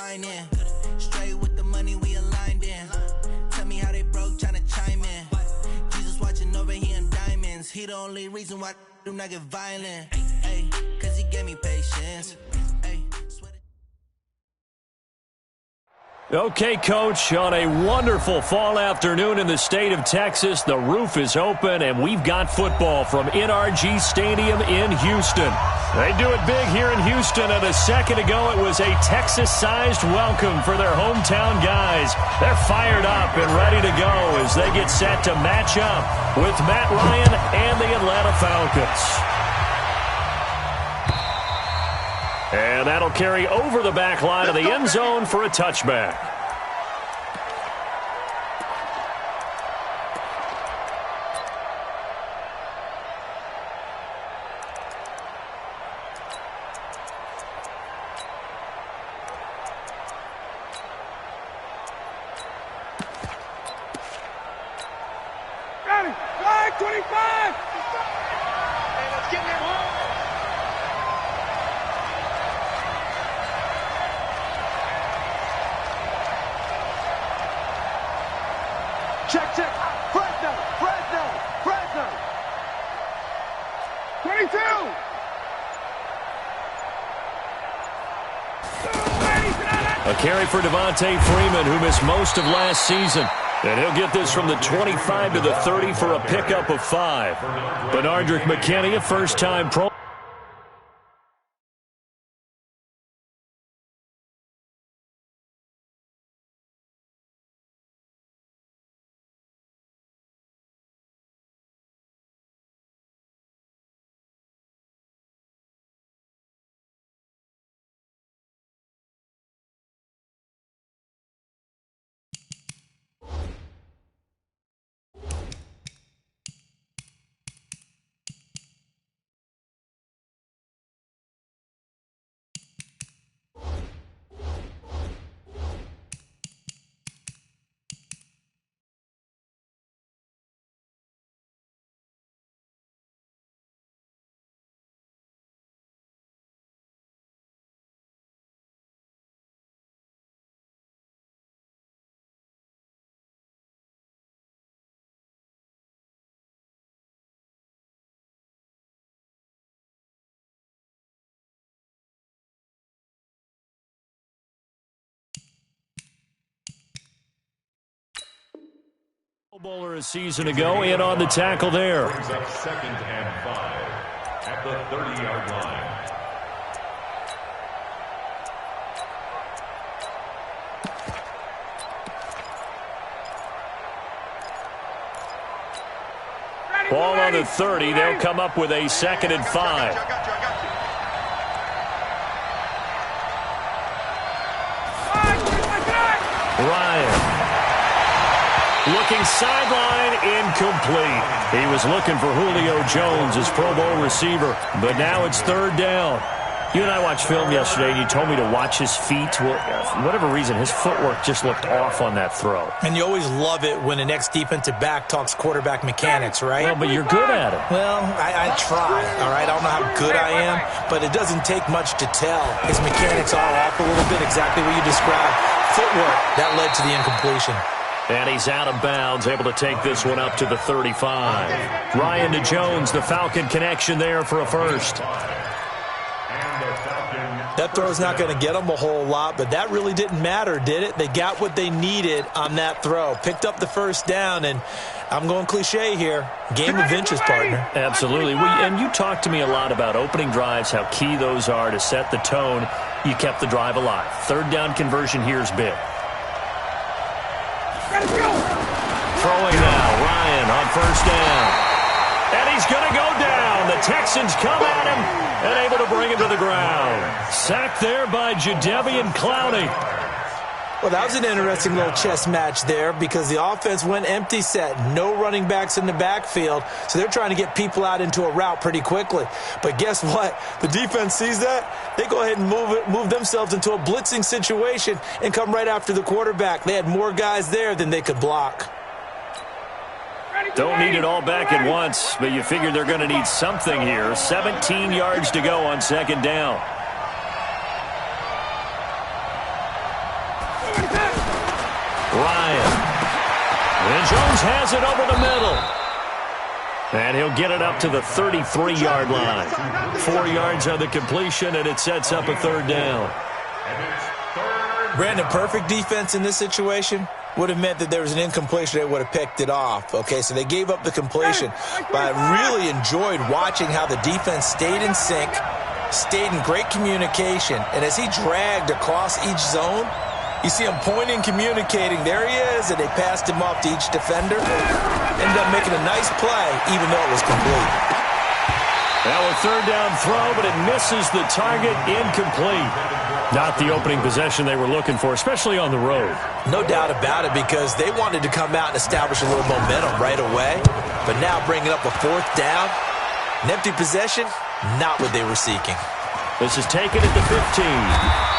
fine in. Straight with the money we aligned in. Tell me how they broke, tryna chime in. Jesus watching over, he in diamonds. He the only reason why I do not get violent. Ay, cause he gave me patience. Okay, Coach, on a wonderful fall afternoon in the state of Texas, the roof is open, and we've got football from NRG Stadium in Houston. They do it big here in Houston, and a second ago it was a Texas-sized welcome for their hometown guys. They're fired up and ready to go as they get set to match up with Matt Ryan and the Atlanta Falcons. And that'll carry over the back line of the end zone for a touchback. Ready, flag 25! Hey, let's get there home. Check. Fresno. 22. A carry for Devontae Freeman, who missed most of last season. And he'll get this from the 25 to the 30 for a pickup of 5. Benardrick McKinney, a first-time pro. Bowler a season ago in on the tackle there. Brings up 2nd and 5 at the 30-yard line. Ball on the 30. They'll come up with a 2nd and 5. Ryan. Looking sideline, incomplete. He was looking for Julio Jones, his Pro Bowl receiver, but now it's 3rd down. You and I watched film yesterday, and you told me to watch his feet. Well, for whatever reason, his footwork just looked off on that throw. And you always love it when an ex-defensive back talks quarterback mechanics, right? Well, but you're good at it. Well, I try, all right? I don't know how good I am, but it doesn't take much to tell. His mechanics are off a little bit, exactly what you described. Footwork, that led to the incompletion. And he's out of bounds, able to take this one up to the 35. Ryan to Jones, the Falcon connection there for a first. That throw's not going to get them a whole lot, but that really didn't matter, did it? They got what they needed on that throw. Picked up the first down, and I'm going cliche here. Game of inches, partner. Absolutely. And you talked to me a lot about opening drives, how key those are to set the tone. You kept the drive alive. 3rd down conversion here is big. Throwing now, Ryan on 1st down. And he's going to go down. The Texans come at him and able to bring him to the ground. Sacked there by Jadeveon Clowney. Well, that was an interesting little chess match there because the offense went empty set. No running backs in the backfield, so they're trying to get people out into a route pretty quickly. But guess what? The defense sees that. They go ahead and move themselves into a blitzing situation and come right after the quarterback. They had more guys there than they could block. Don't need it all back at once, but you figure they're going to need something here. 17 yards to go on 2nd down. Ryan. And Jones has it over the middle. And he'll get it up to the 33-yard line. 4 yards on the completion, and it sets up a third down. Brandon, perfect defense in this situation would have meant that there was an incompletion. They would have picked it off. Okay, so they gave up the completion. But I really enjoyed watching how the defense stayed in sync, stayed in great communication. And as he dragged across each zone, you see him pointing, communicating. There he is, and they passed him off to each defender. Ended up making a nice play, even though it was complete. Now a third down throw, but it misses the target, incomplete. Not the opening possession they were looking for, especially on the road. No doubt about it, because they wanted to come out and establish a little momentum right away. But now bringing up a fourth down, an empty possession, not what they were seeking. This is taken at the 15.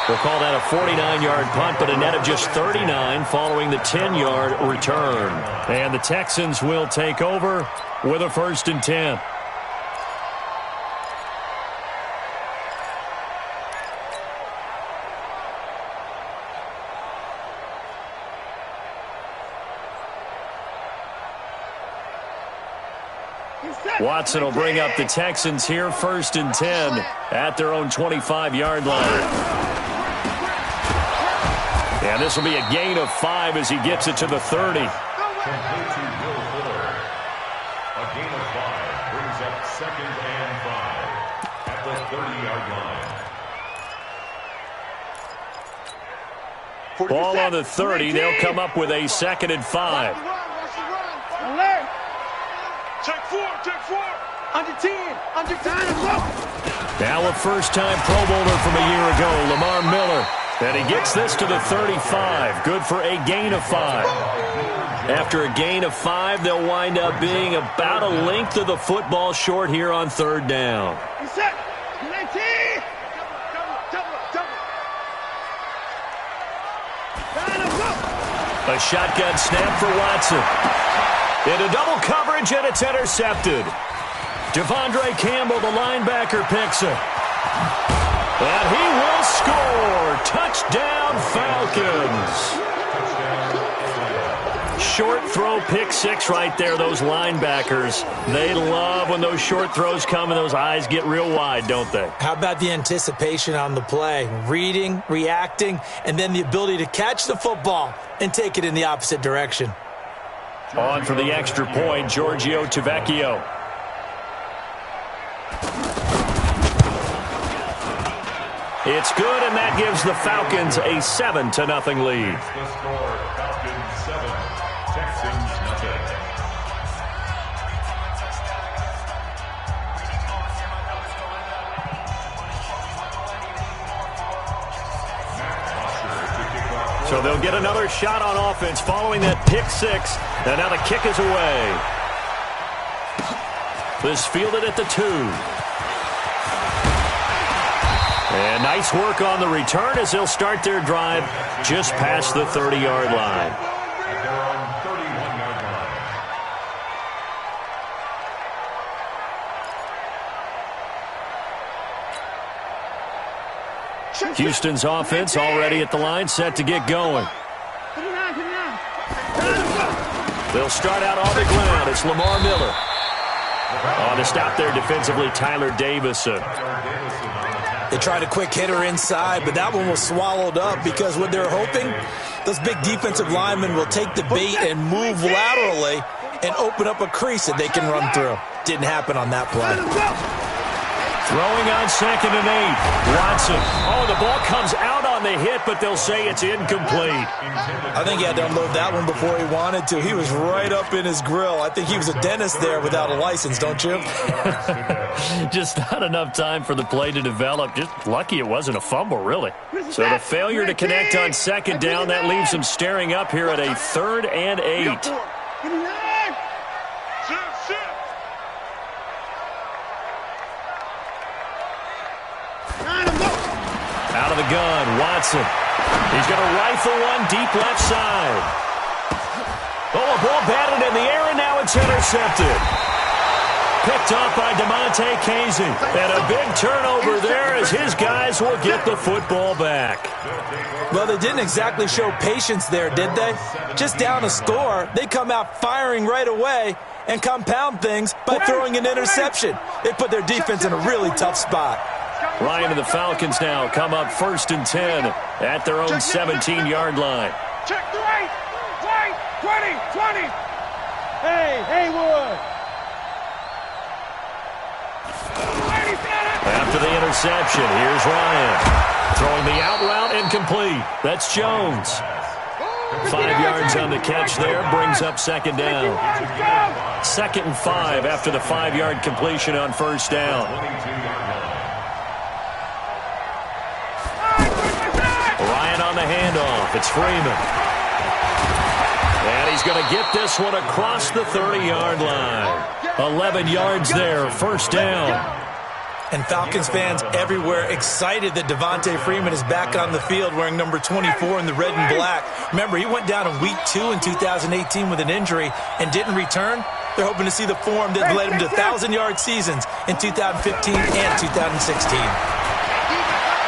We'll call that a 49-yard punt, but a net of just 39 following the 10-yard return. And the Texans will take over with a 1st and 10. Watson will bring up the Texans here, 1st and 10 at their own 25-yard line. And this will be a gain of 5 as he gets it to the 30. Complete to Will Fuller. A gain of 5 brings up 2nd and 5 at the 30-yard line. Ball on the 30. They'll come up with a 2nd and 5. Take 4. Under 10. Under 10. Now a first-time Pro Bowler from a year ago, Lamar Miller. And he gets this to the 35. Good for a gain of 5. After a gain of 5, they'll wind up being about a length of the football short here on 3rd down. A shotgun snap for Watson. Into double coverage, and it's intercepted. Devondre Campbell, the linebacker, picks it. And he will score. Touchdown, Falcons. Short throw, pick 6 right there, those linebackers. They love when those short throws come and those eyes get real wide, don't they? How about the anticipation on the play? Reading, reacting, and then the ability to catch the football and take it in the opposite direction. On for the extra point, Giorgio Tavecchio. It's good, and that gives the Falcons a 7-0 lead. The score, Falcons 7, Texans nothing. So they'll get another shot on offense following that pick 6. And now the kick is away. This fielded at the 2. And nice work on the return as they'll start their drive just past the 30-yard line. At their own 31-yard line. Houston's offense already at the line, set to get going. They'll start out on the ground. It's Lamar Miller. On the stop there defensively, Tyler Davison. They tried a quick hitter inside, but that one was swallowed up because what they're hoping, those big defensive linemen will take the bait and move laterally and open up a crease that they can run through. Didn't happen on that play. Throwing on 2nd and 8. Watson. Oh, the ball comes out on the hit, but they'll say it's incomplete. I think he had to unload that one before he wanted to. He was right up in his grill. I think he was a dentist there without a license, don't you? Just not enough time for the play to develop. Just lucky it wasn't a fumble, really. So the failure to connect on 2nd down, that leaves them staring up here at a 3rd and 8. Out of the gun, Watson. He's going to rifle one deep left side. Oh, a ball batted in the air, and now it's intercepted. picked off by DeMonte Casey. And a big turnover there as his guys will get the football back. Well, they didn't exactly show patience there, did they? Just down a score, they come out firing right away and compound things by throwing an interception. They put their defense in a really tough spot. Ryan and the Falcons now come up 1st and 10 at their own 17-yard line. Check the right. 20. Hey, Haywood. After the interception, here's Ryan. Throwing the out route incomplete. That's Jones. 5 yards on the catch there, brings up 2nd down. 2nd and 5 after the 5-yard completion on 1st down. Ryan on the handoff. It's Freeman. And he's going to get this one across the 30-yard line. 11 yards there, 1st down. And Falcons fans everywhere excited that Devontae Freeman is back on the field wearing number 24 in the red and black. Remember, he went down in week 2 in 2018 with an injury and didn't return. They're hoping to see the form that led him to 1,000-yard seasons in 2015 and 2016.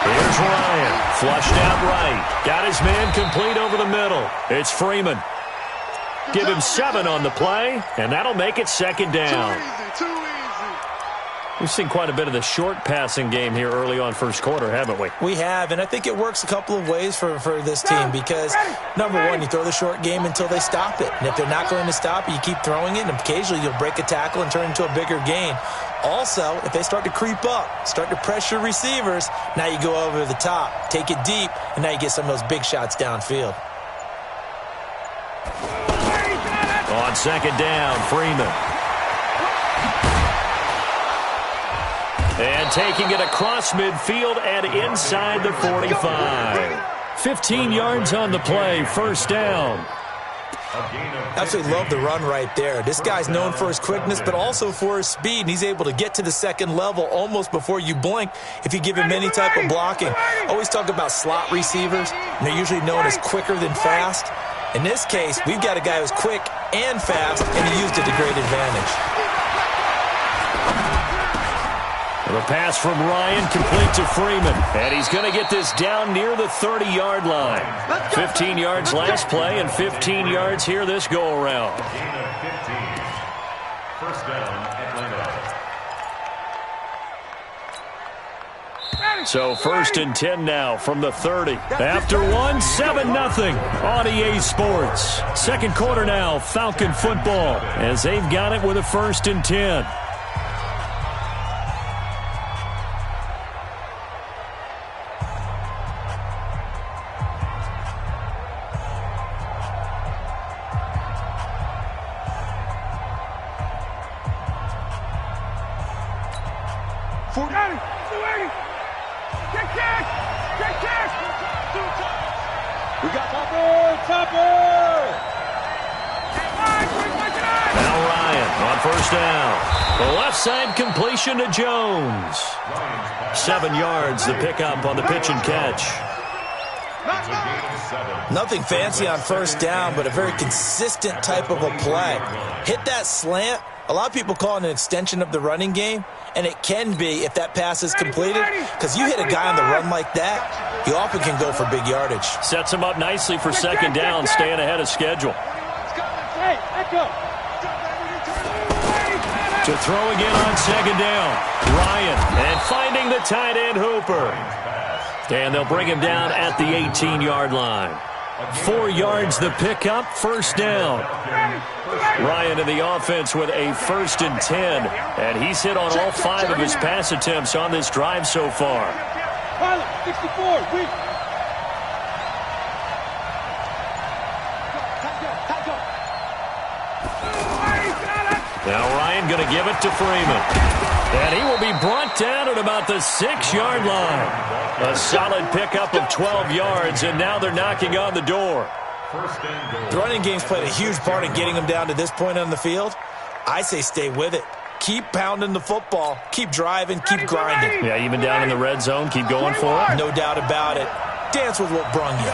Here's Ryan, flushed out right. Got his man complete over the middle. It's Freeman. Give him 7 on the play, and that'll make it 2nd down. Too easy. We've seen quite a bit of the short passing game here early on 1st quarter, haven't we? We have, and I think it works a couple of ways for this team because, number one, you throw the short game until they stop it. And if they're not going to stop it, you keep throwing it, and occasionally you'll break a tackle and turn it into a bigger gain. Also, if they start to creep up, start to pressure receivers, now you go over the top, take it deep, and now you get some of those big shots downfield. On 2nd down, Freeman. And taking it across midfield and inside the 45. 15 yards on the play, 1st down. Absolutely love the run right there. This guy's known for his quickness, but also for his speed, and he's able to get to the 2nd level almost before you blink if you give him any type of blocking. Always talk about slot receivers, and they're usually known as quicker than fast. In this case, we've got a guy who's quick and fast, and he used it to great advantage. The pass from Ryan complete to Freeman. And he's going to get this down near the 30-yard line. 15 yards last play and 15 yards here this go-around. Gain of 15. 1st down, Atlanta. So 1st and 10 now from the 30. After 1, 7-0 on EA Sports. 2nd quarter now, Falcon football, as they've got it with a 1st and 10. We got Topper! Now Ryan on 1st down. The left side completion to Jones. 7 yards, the pickup on the pitch and catch. Nothing fancy on 1st down, but a very consistent type of a play. Hit that slant. A lot of people call it an extension of the running game, and it can be if that pass is completed, because you hit a guy on the run like that, you often can go for big yardage. Sets him up nicely for 2nd down, staying ahead of schedule. Hey, echo. To throw again on 2nd down. Ryan, and finding the tight end Hooper. And they'll bring him down at the 18-yard line. 4 yards the pickup, 1st down. Ryan in the offense with a 1st and 10. And he's hit on all 5 of his pass attempts on this drive so far. 64, weak. Now Ryan going to give it to Freeman. And he will be brought down at about the 6-yard line. A solid pickup of 12 yards, and now they're knocking on the door. The running game's played a huge part in getting them down to this point on the field. I say stay with it. Keep pounding the football. Keep driving. Keep grinding. Yeah, even down in the red zone, keep going for it. No doubt about it. Dance with what brung you.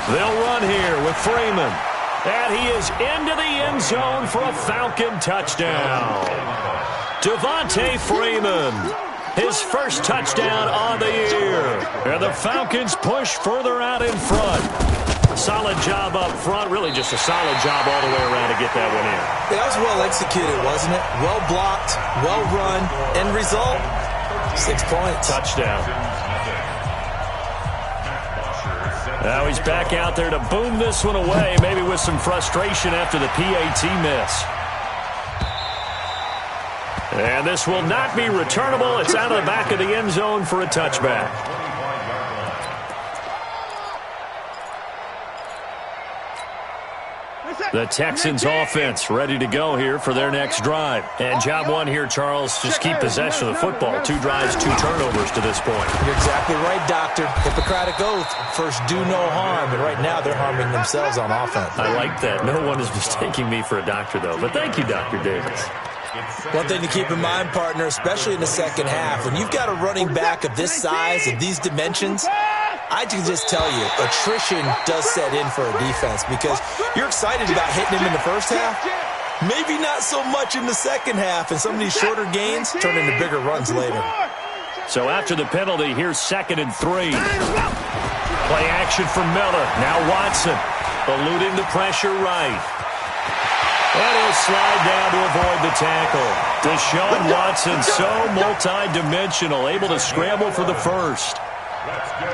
They'll run here with Freeman. And he is into the end zone for a Falcon touchdown. Devontae Freeman, his first touchdown on the year. And the Falcons push further out in front. Solid job up front. Really just a solid job all the way around to get that one in. Yeah, that was well executed, wasn't it? Well blocked, well run. End result, 6 points. Touchdown. Now he's back out there to boom this one away, maybe with some frustration after the PAT miss. And this will not be returnable. It's out of the back of the end zone for a touchback. The Texans offense ready to go here for their next drive. And job one here, Charles, just keep possession of the football. 2 drives, 2 turnovers to this point. You're exactly right, Doctor. Hippocratic oath, first do no harm. And right now they're harming themselves on offense. I like that. No one is mistaking me for a doctor, though. But thank you, Dr. Davis. One thing to keep in mind, partner, especially in the second half, when you've got a running back of this size, of these dimensions, I can just tell you, attrition does set in for a defense because you're excited about hitting him in the first half. Maybe not so much in the second half, and some of these shorter gains turn into bigger runs later. So after the penalty, here's 2nd and 3. Play action from Miller. Now Watson eluding the pressure right. And he'll slide down to avoid the tackle. Deshaun Watson, so multi-dimensional, able to scramble for the first.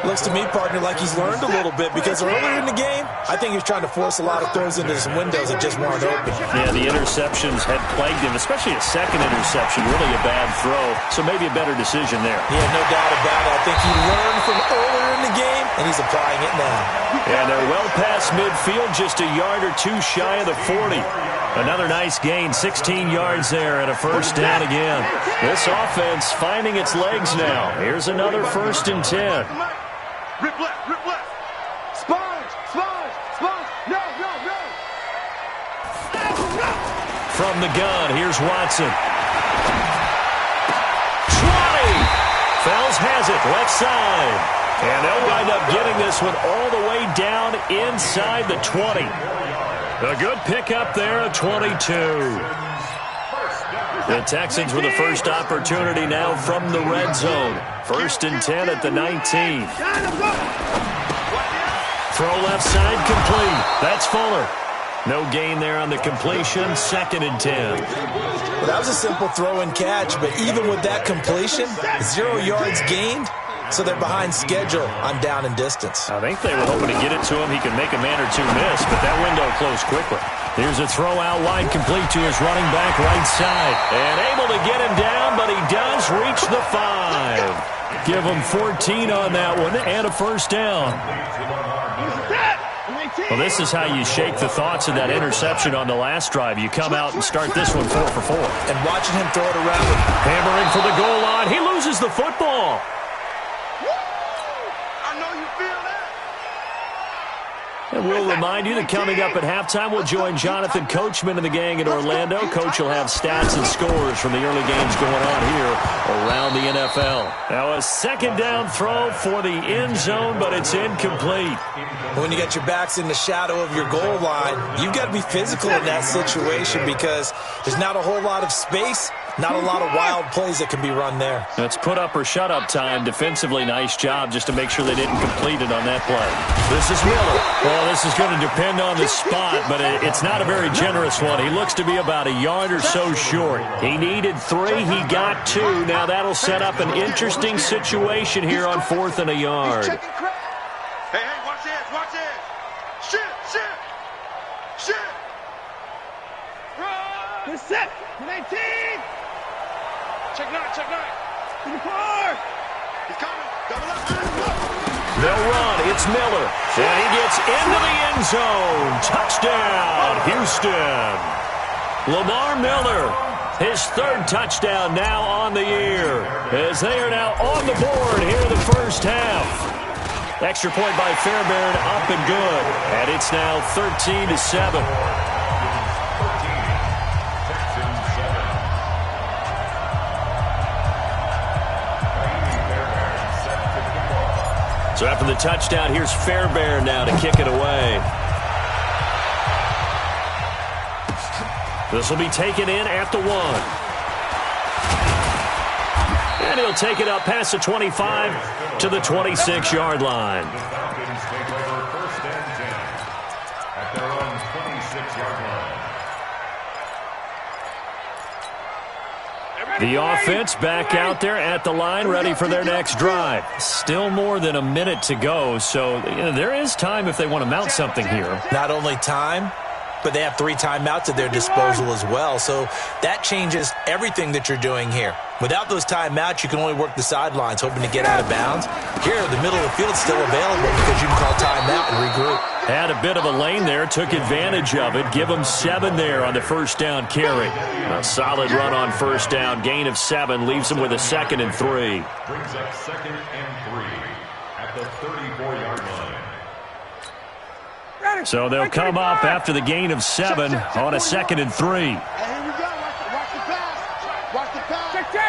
Looks to me, partner, like he's learned a little bit because earlier in the game, I think he was trying to force a lot of throws into some windows that just weren't open. Yeah, the interceptions had plagued him, especially a second interception, really a bad throw. So maybe a better decision there. Yeah, no doubt about it. I think he learned from earlier in the game, and he's applying it now. And they're well past midfield, just a yard or 2 shy of the 40. Another nice gain, 16 yards there and a first down again. This offense finding its legs now. Here's another 1st and 10. Rip left, rip left. Sponge, sponge, sponge. No, no, no. From the gun, here's Watson. 20. Fells has it, left side. And they'll wind up getting this one all the way down inside the 20. A good pickup there at 22. The Texans with the first opportunity now from the red zone. 1st and 10 at the 19. Throw left side complete. That's Fuller. No gain there on the completion. 2nd and 10. Well, that was a simple throw and catch, but even with that completion, 0 yards gained. So they're behind schedule on down and distance. I think they were hoping to get it to him. He could make a man or 2 miss, but that window closed quickly. Here's a throw out wide, complete to his running back right side. And able to get him down, but he does reach the 5. Give him 14 on that one and a first down. Well, this is how you shake the thoughts of that interception on the last drive. You come out and start this one 4 for 4. And watching him throw it around. Hammering for the goal line. He loses the football. And we'll remind you that coming up at halftime, we'll join Jonathan Coachman and the gang in Orlando. Coach will have stats and scores from the early games going on here around the NFL. Now a 2nd down throw for the end zone, but it's incomplete. When you got your backs in the shadow of your goal line, you've got to be physical in that situation because there's not a whole lot of space. Not a lot of wild plays that can be run there. That's put up or shut up time. Defensively, nice job just to make sure they didn't complete it on that play. This is Miller. Well, this is going to depend on the spot, but it's not a very generous one. He looks to be about a yard or so short. He needed 3. He got 2. Now that'll set up an interesting situation here on 4th and a yard. Hey, watch this, watch this. Shit, shit, shit. Run. Set. 19. Check 9, check 9. To the car. He's coming. Double up. They'll run. It's Miller. And he gets into the end zone. Touchdown, Houston. Lamar Miller, his 3rd touchdown now on the year, as they are now on the board here in the first half. Extra point by Fairbairn, up and good. And it's now 13-7. So after the touchdown, here's Fairbairn now to kick it away. This will be taken in at the 1. And he'll take it up past the 25 to the 26-yard line. The Falcons take over 1st and 10 at their own 26-yard line. The offense back out there at the line, ready for their next drive. Still more than a minute to go, so there is time if they want to mount something here. Not only time, but they have 3 timeouts at their disposal as well. So that changes everything that you're doing here. Without those timeouts, you can only work the sidelines, hoping to get out of bounds. Here, the middle of the field is still available because you can call timeout and regroup. Had a bit of a lane there, took advantage of it. Give them 7 there on the first down carry. A solid run on first down, gain of 7, leaves them with a 2nd and 3. Brings up 2nd and 3 at the 34-yard line. So they'll come up after the gain of 7 on a 2nd and 3. Hey, here we go. Watch the pass. Watch the pass. Check. Hey,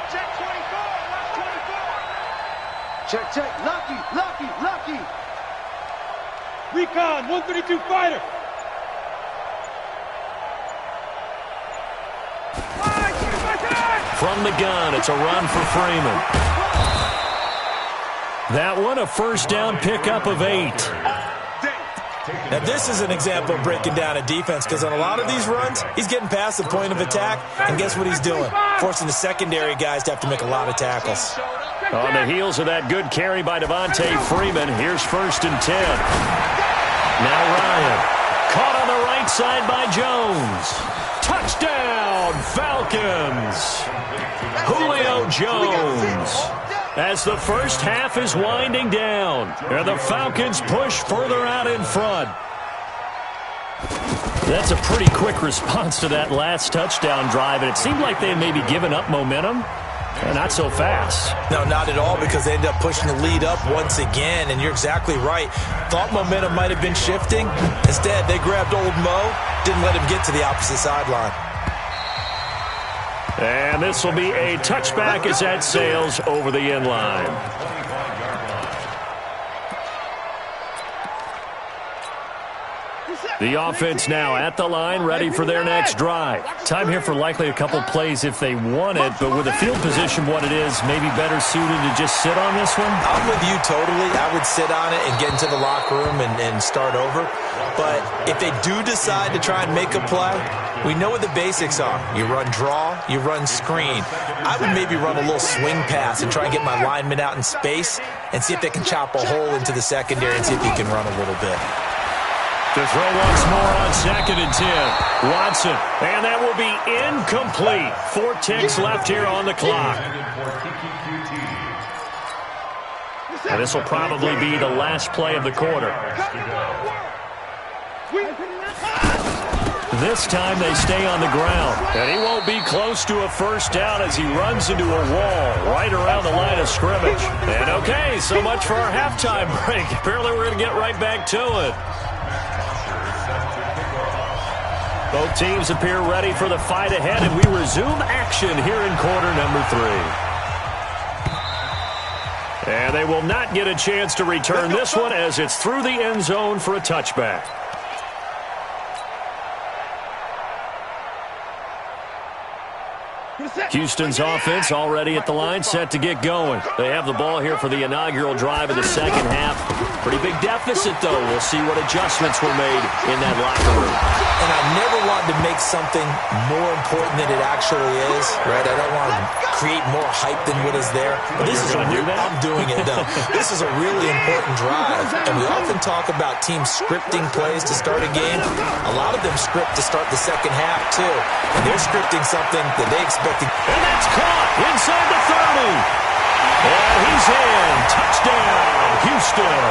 check 24. Watch 24. Check. Lucky. Recon, 132 fighter. From the gun, it's a run for Freeman. That one, a first down pickup of 8. Now, this is an example of breaking down a defense because on a lot of these runs, he's getting past the point of attack, and guess what he's doing? Forcing the secondary guys to have to make a lot of tackles. On the heels of that good carry by Devontae Freeman, here's 1st and 10. Now Ryan, caught on the right side by Jones. Touchdown, Falcons! Julio Jones. As the first half is winding down, and the Falcons push further out in front. That's a pretty quick response to that last touchdown drive, and it seemed like they had maybe given up momentum. Not so fast. No, not at all, because they ended up pushing the lead up once again, and you're exactly right. Thought momentum might have been shifting. Instead, they grabbed old Mo, didn't let him get to the opposite sideline. And this will be a touchback as that sails over the end line. The offense now at the line, ready for their next drive. Time here for likely a couple plays if they want it, but with the field position what it is, maybe better suited to just sit on this one? I'm with you totally. I would sit on it and get into the locker room and start over. But if they do decide to try and make a play, we know what the basics are. You run draw, you run screen. I would maybe run a little swing pass and try and get my lineman out in space and see if they can chop a hole into the secondary and see if he can run a little bit. To throw once more on 2nd and 10. Watson, and that will be incomplete. 4 ticks left here on the clock. And this will probably be the last play of the quarter. This time they stay on the ground, and he won't be close to a first down as he runs into a wall right around the line of scrimmage. And okay, so much for our halftime break. Apparently we're going to get right back to it. Both teams appear ready for the fight ahead, and we resume action here in quarter number 3. And they will not get a chance to return this one as it's through the end zone for a touchback. Houston's offense already at the line, set to get going. They have the ball here for the inaugural drive of the second half. Pretty big deficit, though. We'll see what adjustments were made in that locker room. And I never wanted to make something more important than it actually is, right? I don't want to create more hype than what is there. But this is I'm doing it, though. This is a really important drive. And we often talk about teams scripting plays to start a game. A lot of them script to start the second half, too. And they're scripting something that they expect to. And that's caught inside the 30. And he's in. Touchdown, Houston.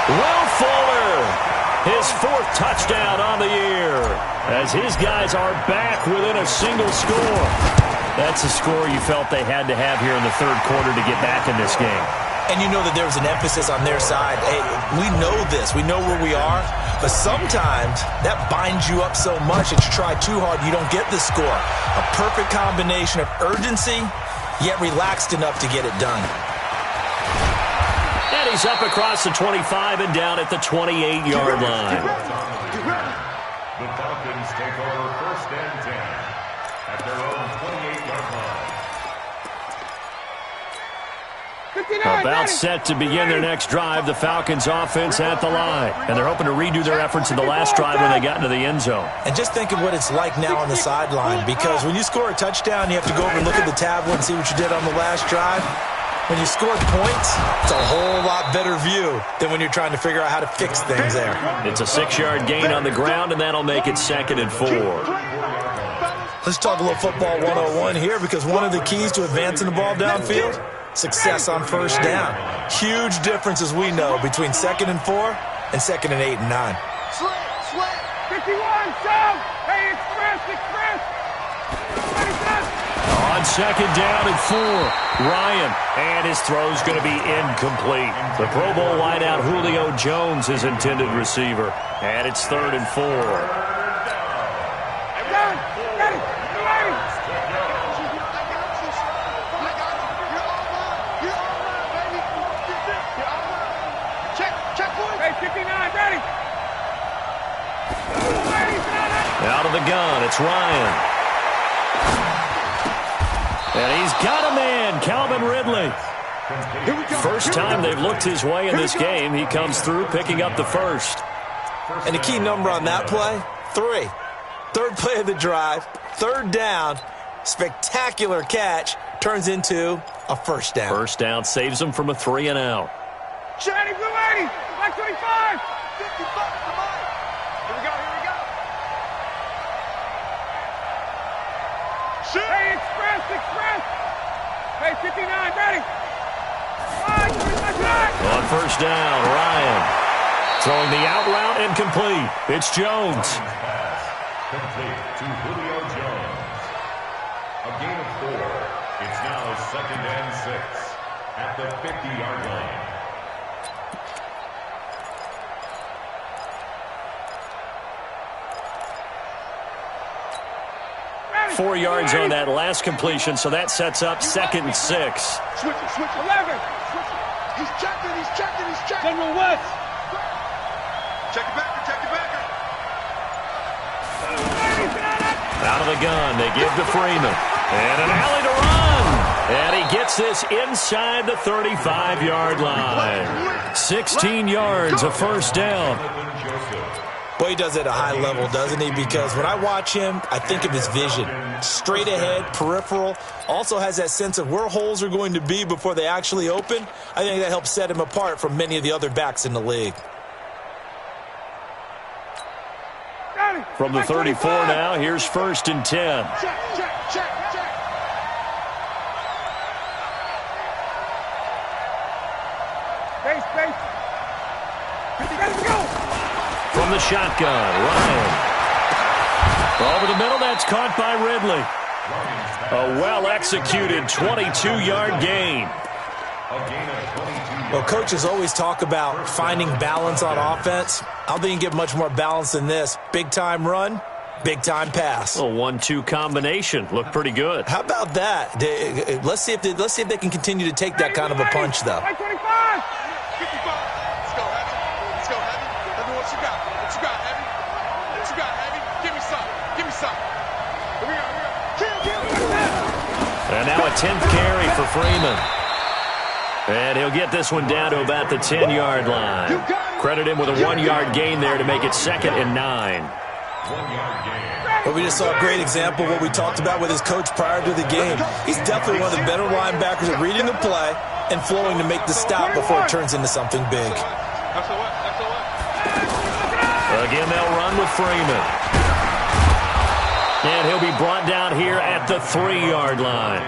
Will Fuller, his 4th touchdown on the year, as his guys are back within a single score. That's a score you felt they had to have here in the third quarter to get back in this game. And you know that there was an emphasis on their side. Hey, we know this. We know where we are. But sometimes that binds you up so much that you try too hard, you don't get the score. A perfect combination of urgency, yet relaxed enough to get it done. he's up across the 25 and down at the 28-yard line. The Falcons take over 1st and 10 at their own 28-yard line. About set to begin their next drive, the Falcons offense at the line. And they're hoping to redo their efforts in the last drive when they got into the end zone. And just think of what it's like now on the sideline, because when you score a touchdown, you have to go over and look at the tablet and see what you did on the last drive. When you score points, it's a whole lot better view than when you're trying to figure out how to fix things there. It's a 6-yard gain on the ground, and that'll make it 2nd and 4. Let's talk a little football 101 here, because one of the keys to advancing the ball downfield, success on 1st down. Huge difference, as we know, between 2nd and 4 and 2nd and 8 and 9. Slit. 51, Sam. Hey, express. On 2nd down and 4, Ryan, and his throw's going to be incomplete. The Pro Bowl wideout Julio Jones is intended receiver, and it's 3rd and 4. Out of the gun, it's Ryan. And he's got a man, Calvin Ridley. First time they've looked his way in this game. He comes through, picking up the first. And the key number on that play, 3. 3rd play of the drive, 3rd down, spectacular catch, turns into a 1st down. 1st down saves him from a 3 and out. Shiny blue 80, black 25. 55, come on. Here we go. Hey, express. Hey, 59, ready. On 1st down, Ryan throwing the out route and complete. It's Jones. Pass complete to Julio Jones. A gain of 4. It's now 2nd and 6 at the 50-yard line. 4 yards on that last completion, so that sets up 2nd and 6. Switch 11. He's checking. General West. Check it back. Out of the gun, they give to Freeman. And an alley to run. And he gets this inside the 35-yard line. 16 yards, a 1st down. Boy, he does it at a high level, doesn't he? Because when I watch him, I think of his vision. Straight ahead, peripheral. Also has that sense of where holes are going to be before they actually open. I think that helps set him apart from many of the other backs in the league. From the 34 now, here's 1st and 10. Check. Base. Let's go. From the shotgun, Ryan. Over the middle, that's caught by Ridley. A well-executed 22-yard gain. Well, coaches always talk about finding balance on offense. I don't think you can get much more balance than this. Big-time run, big-time pass. A 1-2 combination. Looked pretty good. How about that? Let's see if they can continue to take that kind of a punch, though. 25. 55. Let's go, Heavy. Let me what you got. Heavy? Give me some. Here we go. Kill. And now a 10th carry for Freeman. And he'll get this one down to about the 10-yard line. Credit him with a 1-yard gain there to make it 2nd and 9. 1-yard gain. But we just saw a great example of what we talked about with his coach prior to the game. He's definitely one of the better linebackers at reading the play and flowing to make the stop before it turns into something big. Again, they'll run with Freeman. And he'll be brought down here at the 3-yard line.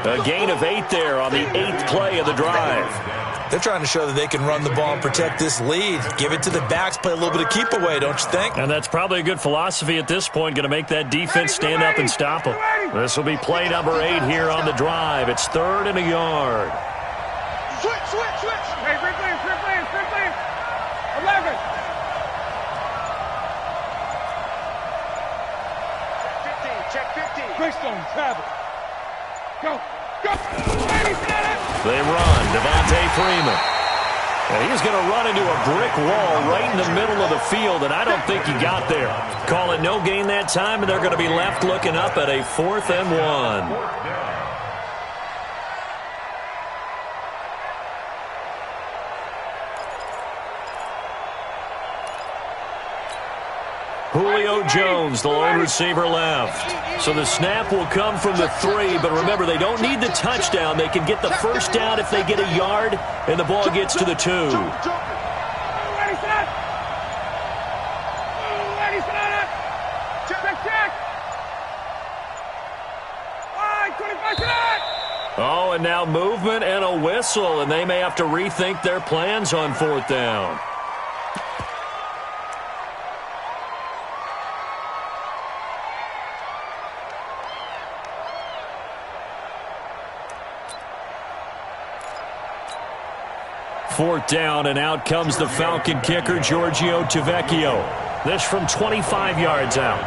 A gain of 8 there on the 8th play of the drive. They're trying to show that they can run the ball and protect this lead. Give it to the backs, play a little bit of keep away, don't you think? And that's probably a good philosophy at this point, going to make that defense stand up and stop them. This will be play number 8 here on the drive. It's 3rd and a yard. Switch. Hey, Ridley. 11. Check 50. Greystone, travel. Go. They run. Devontae Freeman. And he's going to run into a brick wall right in the middle of the field, and I don't think he got there. Call it no gain that time, and they're going to be left looking up at a 4th and 1. Julio Jones, the lone receiver left. So the snap will come from the 3, but remember, they don't need the touchdown. They can get the first down if they get a yard, and the ball gets to the 2. Oh, and now movement and a whistle, and they may have to rethink their plans on 4th down. Fourth down, and out comes the Falcon kicker, Giorgio Tavecchio. This from 25 yards out.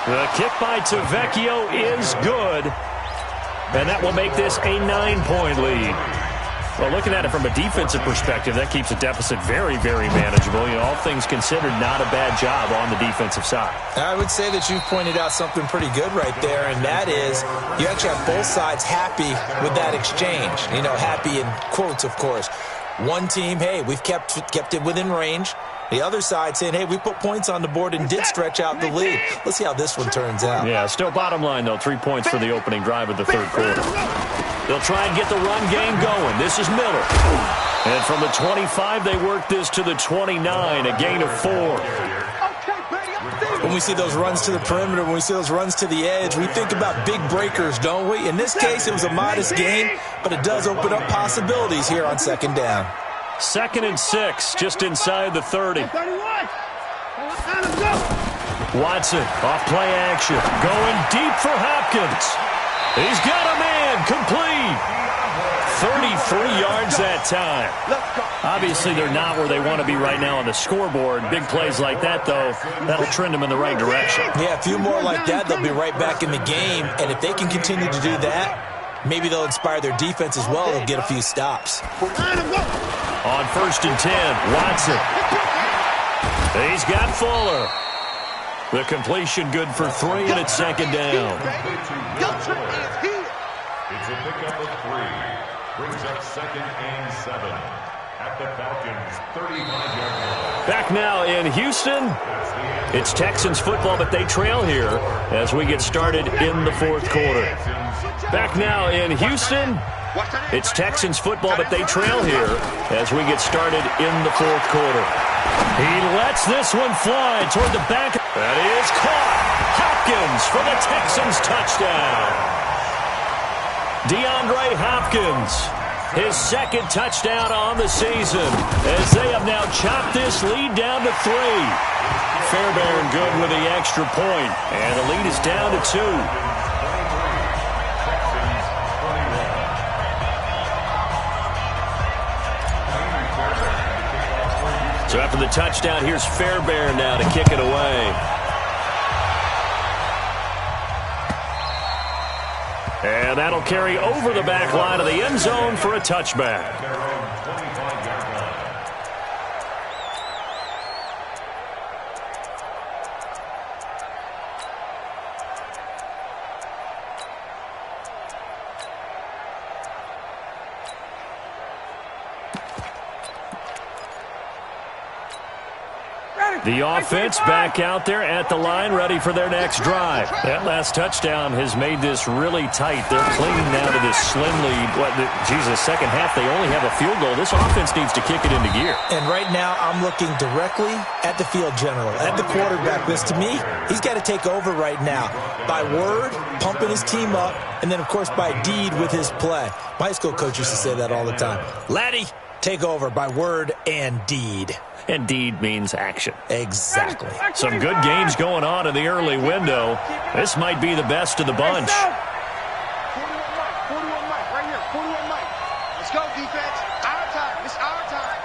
The kick by Tavecchio is good, and that will make this a 9-point lead. Well, looking at it from a defensive perspective, that keeps the deficit very, very manageable. You know, all things considered, not a bad job on the defensive side. I would say that you've pointed out something pretty good right there, and that is you actually have both sides happy with that exchange. You know, happy in quotes, of course. One team, hey, we've kept it within range. The other side saying, hey, we put points on the board and did stretch out the lead. Let's see how this one turns out. Yeah, still bottom line, though, 3 points for the opening drive of the third quarter. They'll try and get the run game going. This is Miller. And from the 25, they work this to the 29, a gain of 4. When we see those runs to the perimeter, when we see those runs to the edge, we think about big breakers, don't we? In this case, it was a modest gain, but it does open up possibilities here on 2nd down. 2nd and 6, just inside the 30. Watson, off play action, going deep for Hopkins. He's got a man, complete. 33 yards that time. Obviously, they're not where they want to be right now on the scoreboard. Big plays like that, though, that'll trend them in the right direction. Yeah, a few more like that, they'll be right back in the game. And if they can continue to do that, maybe they'll inspire their defense as well. They'll get a few stops. On 1st and 10, Watson. He's got Fuller. The completion good for 3, and it's 2nd down. It's a pickup of 3. Brings up 2nd and 7 at the Falcons' 35-yard line. Back now in Houston. It's Texans football, but they trail here as we get started in the 4th quarter. Back now in Houston. It's Texans football, but they trail here as we get started in the 4th quarter. He lets this one fly toward the back. That is caught. Hopkins for the Texans touchdown. DeAndre Hopkins, his 2nd touchdown on the season as they have now chopped this lead down to 3. Fairbairn good with the extra point, and the lead is down to 2. So after the touchdown, here's Fairbairn now to kick it away. And that'll carry over the back line of the end zone for a touchback. The offense back out there at the line, ready for their next drive. That last touchdown has made this really tight. They're clinging now to this slim lead. Second half, they only have a field goal. This offense needs to kick it into gear. And right now, I'm looking directly at the field general, at the quarterback. Because to me, he's got to take over right now. By word, pumping his team up, and then, of course, by deed with his play. My high school coach used to say that all the time. Laddie, take over by word and deed. And deed means action. Exactly. Some good games going on in the early window. This might be the best of the bunch. 41 Mike, right here. 41 Mike. Let's go, defense. Our time. It's our time.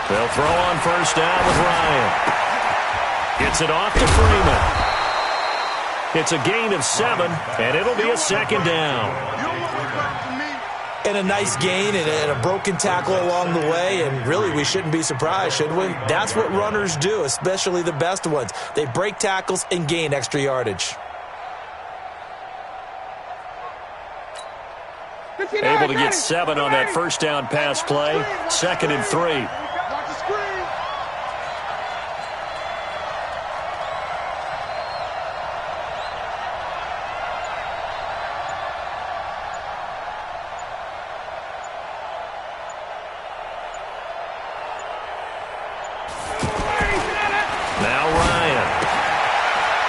They'll throw on 1st down with Ryan. Gets it off to Freeman. It's a gain of 7, and it'll be a second down. And a nice gain and a broken tackle along the way, and really we shouldn't be surprised, should we? That's what runners do, especially the best ones. They break tackles and gain extra yardage. Able to get 7 on that first down pass play. 2nd and 3. Now Ryan.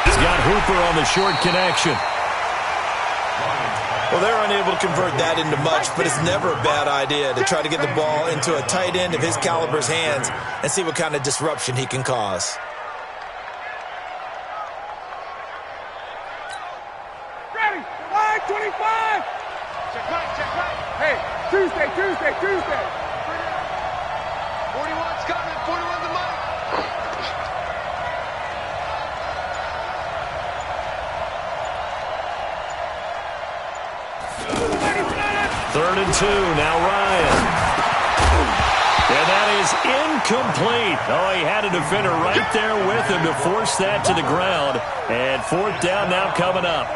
He's got Hooper on the short connection. Well, they're unable to convert that into much, but it's never a bad idea to try to get the ball into a tight end of his caliber's hands and see what kind of disruption he can cause. Ready, line 25. Check right. Hey, Tuesday. 41's coming, 41's the money. Third and 2, now Ryan. And that is incomplete. Oh, he had a defender right there with him to force that to the ground. And 4th down now coming up.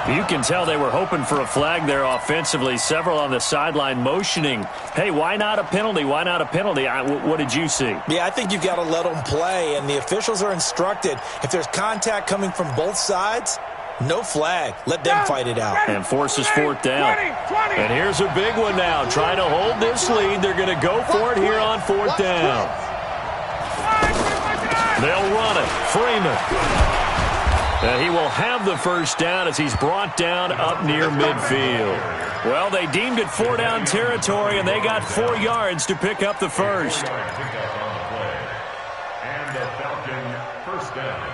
You can tell they were hoping for a flag there offensively. Several on the sideline motioning. Hey, why not a penalty? Why not a penalty? What did you see? Yeah, I think you've got to let them play, and the officials are instructed. If there's contact coming from both sides, no flag. Let them fight it out. And forces 4th down. And here's a big one now. Trying to hold this lead. They're going to go for it here on 4th down. They'll run it. Freeman. And he will have the first down as he's brought down up near midfield. Well, they deemed it 4-down territory, and they got 4 yards to pick up the first. And the Falcon first down.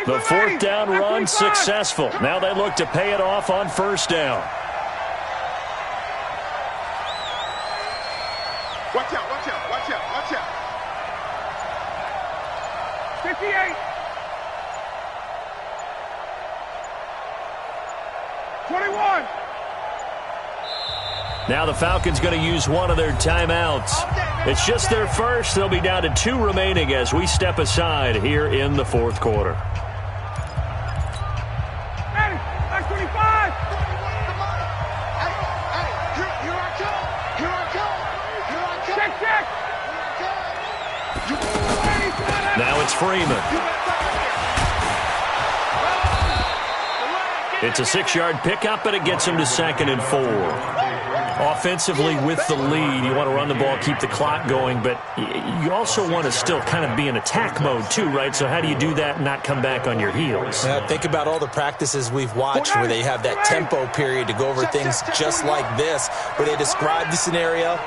The 4th down run successful. Now they look to pay it off on 1st down. Watch out. 58. 21. Now the Falcons going to use one of their timeouts. It's just their first. They'll be down to 2 remaining as we step aside here in the 4th quarter. Ready, line 25. Check. Now it's Freeman. It's a 6-yard pickup, and it gets him to 2nd and 4. Offensively, with the lead, you want to run the ball, keep the clock going, but you also want to still kind of be in attack mode too, right? So how do you do that and not come back on your heels? Think about all the practices we've watched where they have that tempo period to go over things just like this, where they describe the scenario,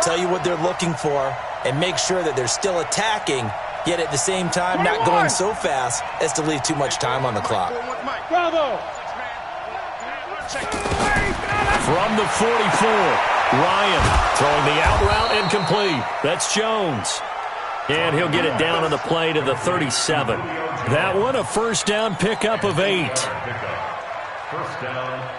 tell you what they're looking for, and make sure that they're still attacking, yet at the same time not going so fast as to leave too much time on the clock. Bravo. From the 44, Ryan throwing the out route incomplete. That's Jones. And he'll get it down on the play to the 37. That one a 1st down pickup of 8.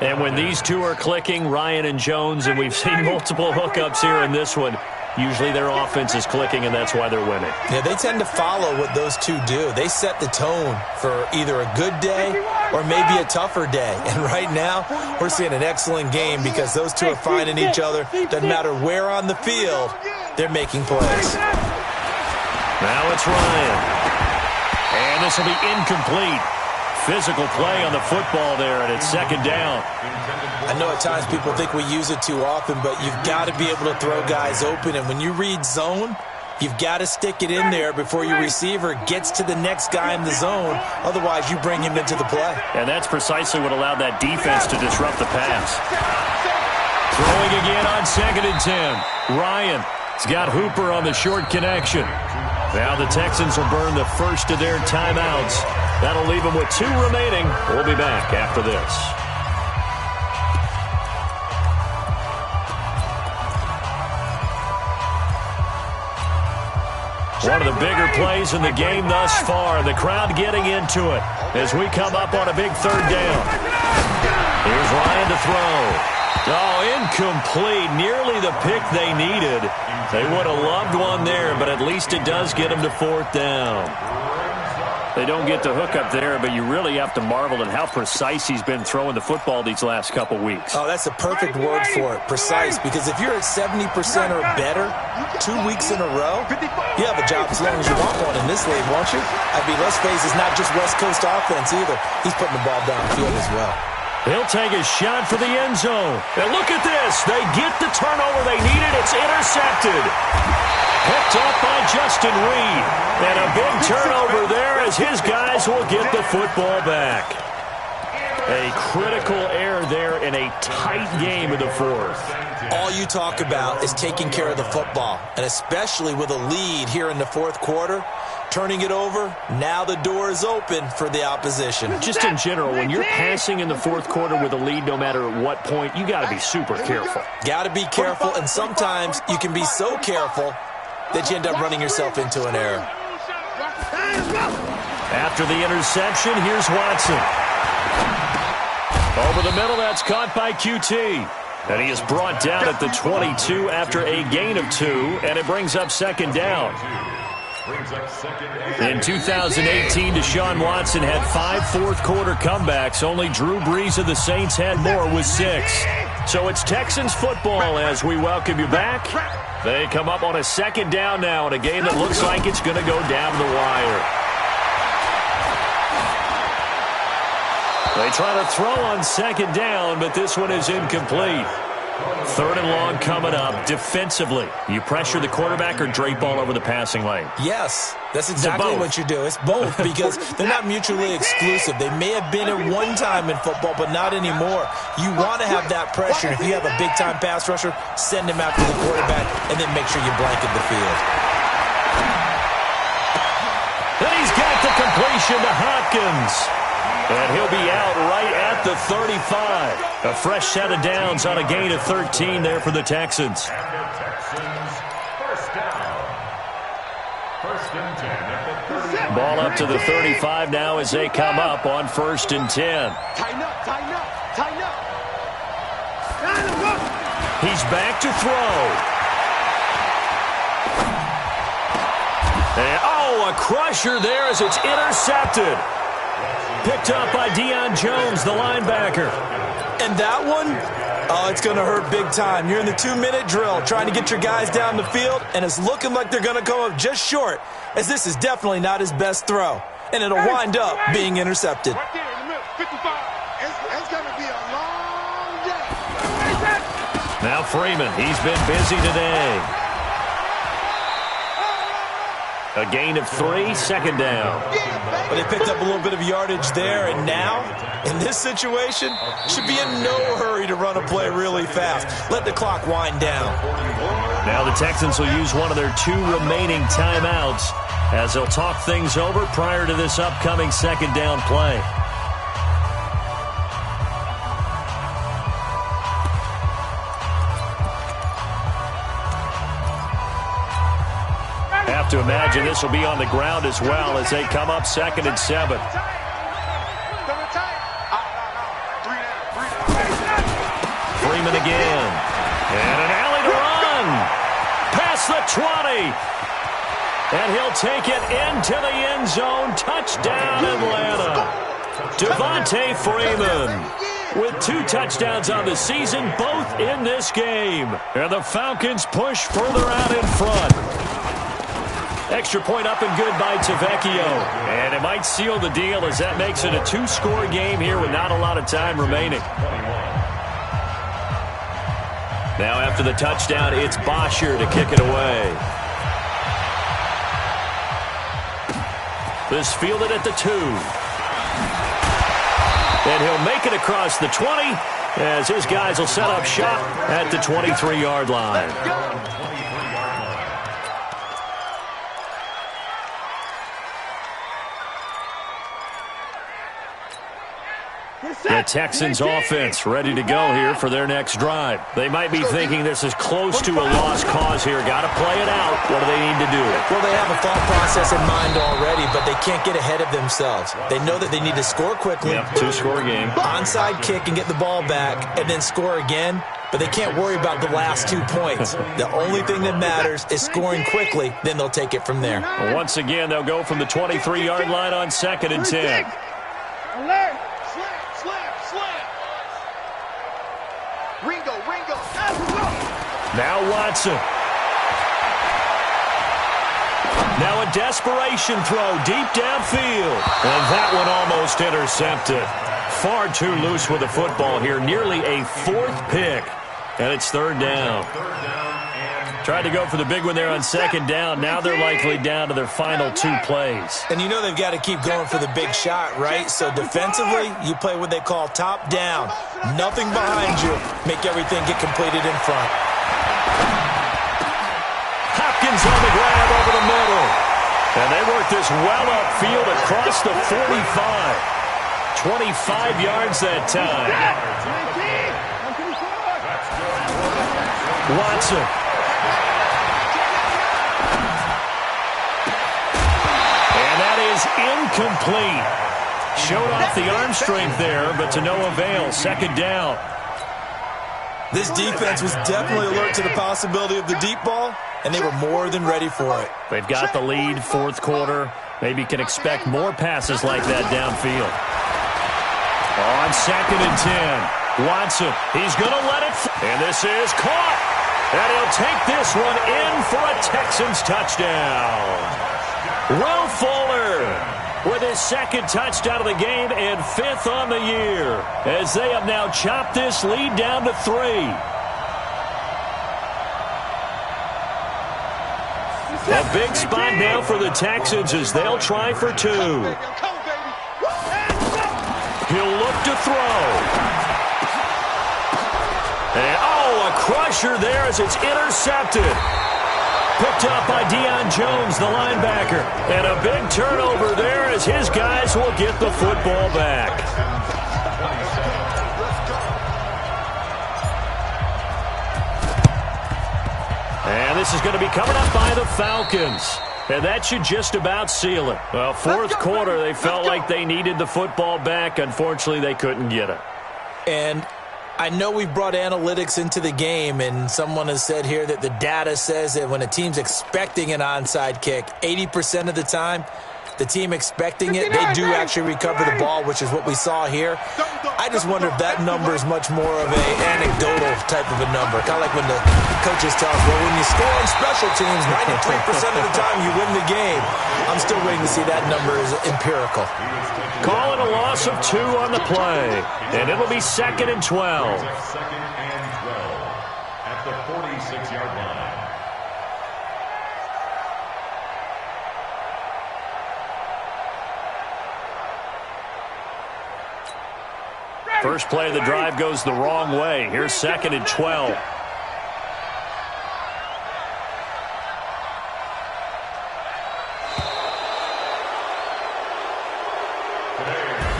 And when these two are clicking, Ryan and Jones, and we've seen multiple hookups here in this one, usually their offense is clicking, and that's why they're winning. Yeah, they tend to follow what those two do. They set the tone for either a good day or maybe a tougher day. And right now, we're seeing an excellent game because those two are finding each other. Doesn't matter where on the field, they're making plays. Now it's Ryan. And this will be incomplete. Physical play on the football there, and it's 2nd down. I know at times people think we use it too often, but you've got to be able to throw guys open. And when you read zone, you've got to stick it in there before your receiver gets to the next guy in the zone. Otherwise, you bring him into the play. And that's precisely what allowed that defense to disrupt the pass. Throwing again on 2nd and 10. Ryan has got Hooper on the short connection. Now the Texans will burn the first of their timeouts. That'll leave them with 2 remaining. We'll be back after this. One of the bigger plays in the game thus far. The crowd getting into it as we come up on a big third down. Here's Ryan to throw. Oh, incomplete. Nearly the pick they needed. They would have loved one there, but at least it does get them to fourth down. They don't get the hook up there, but you really have to marvel at how precise he's been throwing the football these last couple weeks. Oh, that's a perfect word for it, precise, because if you're at 70% or better 2 weeks in a row, you have a job as long as you want one in this league, won't you? I mean, let's face it, it's not just West Coast offense either. He's putting the ball downfield as well. He'll take a shot for the end zone. And look at this. They get the turnover they needed. It's intercepted. Picked up by Justin Reed. And a big turnover there as his guys will get the football back. A critical error there in a tight game in the fourth. All you talk about is taking care of the football, and especially with a lead here in the fourth quarter, turning it over, now the door is open for the opposition. Just in general, when you're passing in the fourth quarter with a lead, no matter what point, you got to be super careful. Got to be careful, and sometimes you can be so careful that you end up running yourself into an error. After the interception, here's Watson. Over the middle, that's caught by QT. And he is brought down at the 22 after a gain of 2, and it brings up second down. In 2018, Deshaun Watson had 5 fourth-quarter comebacks. Only Drew Brees of the Saints had more with 6. So it's Texans football as we welcome you back. They come up on a second down now in a game that looks like it's going to go down the wire. They try to throw on second down, but this one is incomplete. Third and long coming up. Defensively, you pressure the quarterback or drape all over the passing lane? Yes, that's exactly what you do. It's both because they're not mutually exclusive. They may have been at one time in football, but not anymore. You want to have that pressure. If you have a big-time pass rusher, send him after the quarterback, and then make sure you blanket the field. Then he's got the completion to Hopkins. And he'll be out right at the 35. A fresh set of downs on a gain of 13 there for the Texans. And the Texans, first down. First and 10 at the 30. Ball up to the 35 now as they come up on first and 10. Tighten up, tighten up, tighten up. He's back to throw. And, a crusher there as it's intercepted. Picked up by Deion Jones, the linebacker. And that one, it's going to hurt big time. You're in the 2-minute drill trying to get your guys down the field, and it's looking like they're going to come up just short, as this is definitely not his best throw. And it'll wind up being intercepted. Right there in the middle, 55. It's going to be a long day. Now Freeman, he's been busy today. A gain of 3, second down. But they picked up a little bit of yardage there, and now, in this situation, should be in no hurry to run a play really fast. Let the clock wind down. Now the Texans will use one of their 2 remaining timeouts as they'll talk things over prior to this upcoming second down play. To imagine this will be on the ground as well as they come up second and 7. Freeman again. And an alley to run. Past the 20. And he'll take it into the end zone. Touchdown, Atlanta. Devontae Freeman with 2 touchdowns on the season, both in this game. And the Falcons push further out in front. Extra point up and good by Tavecchio. And it might seal the deal as that makes it a 2-score game here with not a lot of time remaining. Now after the touchdown, it's Bosher to kick it away. This fielded at the 2. And he'll make it across the 20 as his guys will set up shop at the 23-yard line. The Texans offense ready to go here for their next drive. They might be thinking this is close to a lost cause here. Got to play it out. What do they need to do? Well, they have a thought process in mind already, but they can't get ahead of themselves. They know that they need to score quickly. Yep, two-score game. Onside kick and get the ball back and then score again. But they can't worry about the last 2 points. The only thing that matters is scoring quickly. Then they'll take it from there. Well, once again, they'll go from the 23-yard line on 2nd and 10. Ringo. Now Watson. Now a desperation throw deep downfield. And that one almost intercepted. Far too loose with the football here. Nearly a 4th pick. And it's 3rd down. Tried to go for the big one there on 2nd down. Now they're likely down to their final 2 plays. And you know they've got to keep going for the big shot, right? So defensively, you play what they call top down. Nothing behind you. Make everything get completed in front. Hopkins on the grab over the middle. And they work this well upfield across the 45. 25 yards that time. Watson. And that is incomplete. Showed off the arm strength there, but to no avail. 2nd down. This defense was definitely alert to the possibility of the deep ball, and they were more than ready for it. They've got the lead, 4th quarter. Maybe can expect more passes like that downfield. On 2nd and 10, Watson, he's going to let it and this is caught. And he'll take this one in for a Texans touchdown. Will Fuller with his 2nd touchdown of the game and 5th on the year as they have now chopped this lead down to 3. A big spot now for the Texans as they'll try for 2. He'll look to throw. And, a crusher there as it's intercepted. Picked up by Deion Jones, the linebacker. And a big turnover there as his guys will get the football back. And this is going to be coming up by the Falcons. And that should just about seal it. Well, 4th quarter, they felt like they needed the football back. Unfortunately, they couldn't get it. And I know we've brought analytics into the game, and someone has said here that the data says that when a team's expecting an onside kick, 80% of the time, the team expecting it, they do actually recover the ball, which is what we saw here. I just wonder if that number is much more of an anecdotal type of a number. Kind of like when the coaches tell us, well, when you score on special teams, 93% of the time you win the game. I'm still waiting to see that number is empirical. Call it a loss of 2 on the play. And it'll be 2nd and 12. 2nd and 12 at the 46-yard line. First play of the drive goes the wrong way. Here's 2nd and 12.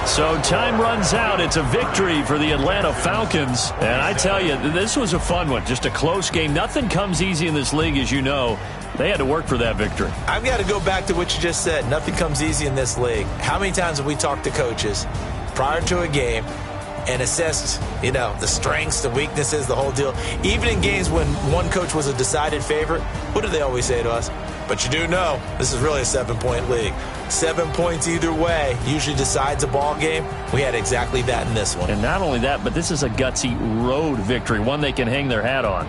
So time runs out. It's a victory for the Atlanta Falcons. And I tell you, this was a fun one. Just a close game. Nothing comes easy in this league, as you know. They had to work for that victory. I've got to go back to what you just said. Nothing comes easy in this league. How many times have we talked to coaches prior to a game and assessed, the strengths, the weaknesses, the whole deal? Even in games when one coach was a decided favorite, what do they always say to us? But you do know this is really a 7-point league. 7 points either way usually decides a ball game. We had exactly that in this one. And not only that, but this is a gutsy road victory, one they can hang their hat on.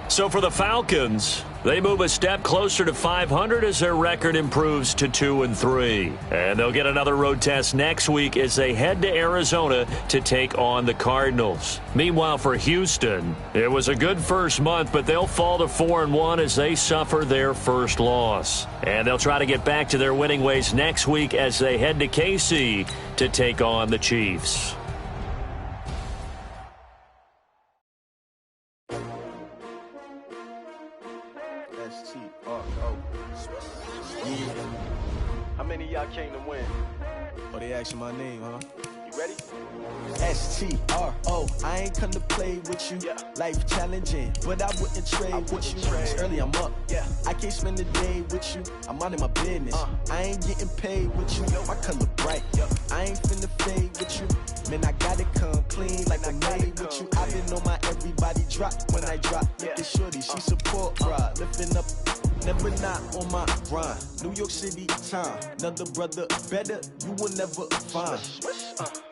So for the Falcons, they move a step closer to 500 as their record improves to 2-3. And they'll get another road test next week as they head to Arizona to take on the Cardinals. Meanwhile, for Houston, it was a good first month, but they'll fall to 4-1 as they suffer their first loss. And they'll try to get back to their winning ways next week as they head to KC to take on the Chiefs. How many of y'all came to win? Oh, they asked you in my name, huh? You ready? STRO, I ain't come to play with you. Life challenging, but I wouldn't trade with you. It's early, I'm up. I can't spend the day with you. I'm out of my business. I ain't getting paid with you. My color bright. I ain't finna fade with you. Man, I gotta come clean like I made with you. I been on my everybody drop when I drop. Look at shorty, she support ride. Lifting up, never not on my grind. New York City time, another brother better, you will never find.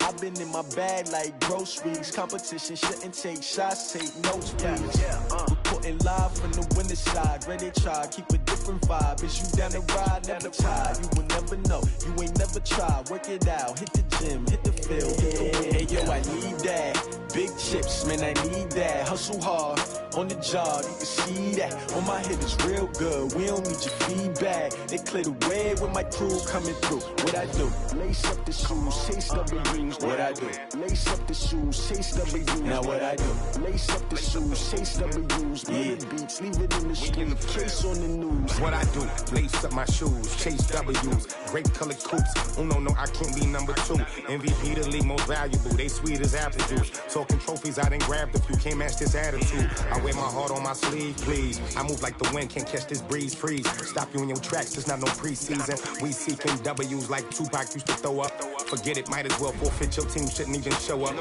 I've been in my bag like groceries. Competition shouldn't take shots, take notes, please. Reporting live from the winter side. Ready to try, keep a different vibe. Is you down the ride, never tired. You will never know, you ain't never tried. Work it out, hit the gym, hit the field, hit the wind. Hey yo, I need that. Big chips, man, I need that. Hustle hard, on the job, you can see that. On my head is real good, we don't need your feedback. They clear the way with my crew coming through. What I do? Lace up the shoes, chase W's. What I do? Lace up the shoes, chase W's. Now what I do? Lace up the shoes, chase W's. Yeah, beats, leave it in the street, case on the news. What I do? Lace up my shoes, chase W's. Grape colored coops. Oh no, I can't be number 2. MVP the league most valuable. They sweet as apple juice. Talking trophies, I done grabbed a few. Can't match this attitude. I wear my heart on my sleeve, please. I move like the wind, can't catch this breeze. Freeze. Stop you in your tracks, it's not no preseason. We seeking W's like Tupac used to throw up. Forget it, might as well forfeit. Your team shouldn't even show up.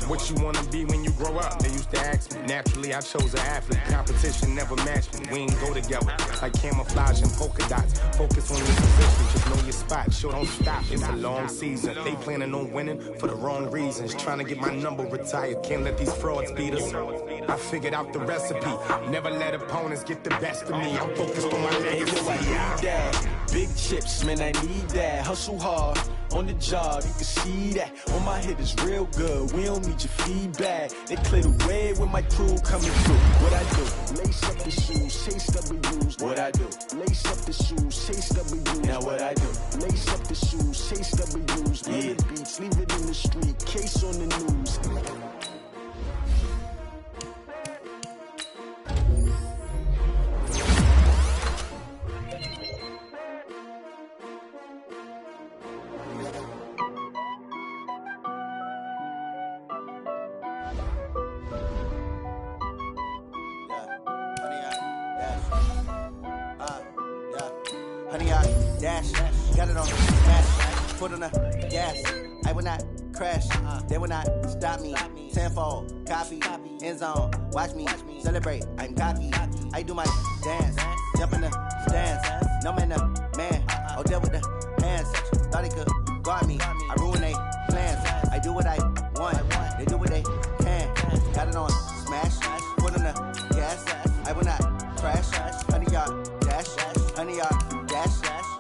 What you wanna be when you grow up? They used to ask me. Naturally, I chose an athlete. Competition never matched me. We ain't go together like camouflage and polka dots. Focus on your position, just know your spot. Sure, don't stop. It's a long season. They planning on winning for the wrong reasons. Trying to get my number retired. Can't let these frauds beat us. I figured out the recipe. Never let opponents get the best of me. I'm focused on my legacy. I need that. Big chips, man, I need that. Hustle hard, on the job, you can see that. On my head is real good, we don't need your feedback. They clear the way with my crew coming through. What I do? Lace up the shoes, chase W's. What I do? Lace up the shoes, chase W's. Now what I do? Lace up the shoes, chase W's. Yeah, beats, leave it in the street, case on the news. Honey, I dash, got it on smash, foot on the gas. I will not crash, they will not stop me. Tenfold, copy, end zone, watch me celebrate. I'm cocky, I do my dance, jump in the stands. No man, the man, oh, deal with the hands. Thought he could guard me, I ruin they plans. I do what I want, they do what they can. Got it on smash, foot on the gas. I will not crash, honey, y'all dash, honey, y'all dash,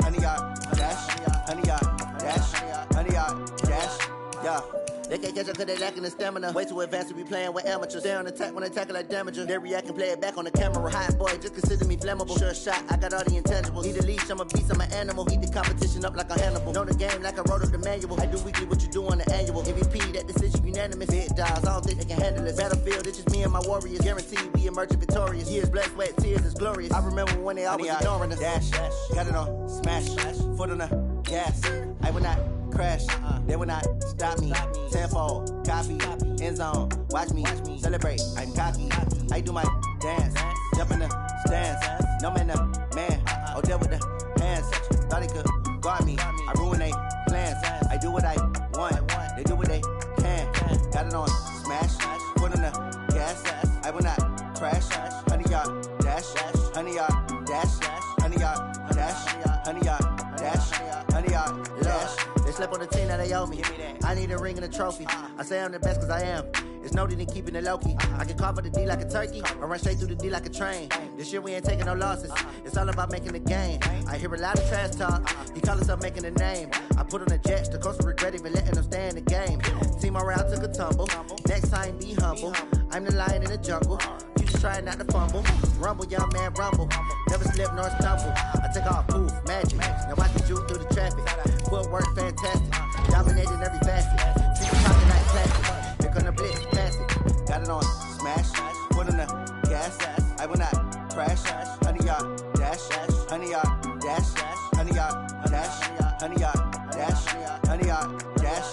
honey, y'all dash, honey, y'all dash, honey, y'all dash, yeah. They can't catch up cause they lacking the stamina. Way too advanced to be playing with amateurs. Stay on attack when they tackle like damager. They react and play it back on the camera. Hot boy, just consider me flammable. Sure shot, I got all the intangibles. Need a leash, I'm a beast, I'm an animal. Heat the competition up like a Hannibal. Know the game like I wrote up the manual. I do weekly what you do on the annual. MVP, that decision unanimous. Big dials, I don't think they can handle it. Battlefield, it's just me and my warriors. Guaranteed we emerging victorious. Years, blood, sweat, tears, it's glorious. I remember when they always ignoring us. Dash, got it on smash, foot on the gas. I will not crash, they will not stop me. Tenfold, copy, end zone, watch me celebrate. I'm cocky, I do my dance, jump in the stands. No man, the man, oh, deal with the hands. Thought he could guard me, I ruin they plans. I do what I want, they do what they can. Got it on smash, foot on the gas. I will not crash, honey, y'all dash, honey, y'all dash, honey, y'all dash, honey, y'all dash, honey, y'all dash. They slept on the team that they owe me. I need a ring and a trophy. I say I'm the best cause I am. It's no need in keeping it low key. I can call for the D like a turkey, or run straight through the D like a train. This year we ain't taking no losses. It's all about making the game. I hear a lot of trash talk. He call himself making a name. I put on the jets. The coach regret even letting them stay in the game. Team around took a tumble. Next time be humble. I'm the lion in the jungle. You just try not to fumble. Rumble, young man, rumble. Never slip nor stumble. I take off, poof, magic. Now watch me juke through the traffic. Footwork fantastic. Dominating every facet. Treat the pocket like plastic. Here come the blitz, pass it. Got it on smash. Foot on the gas. I will not crash. Honey, y'all dash. Honey, y'all dash. Honey, y'all dash. Honey, y'all dash. Honey, y'all dash.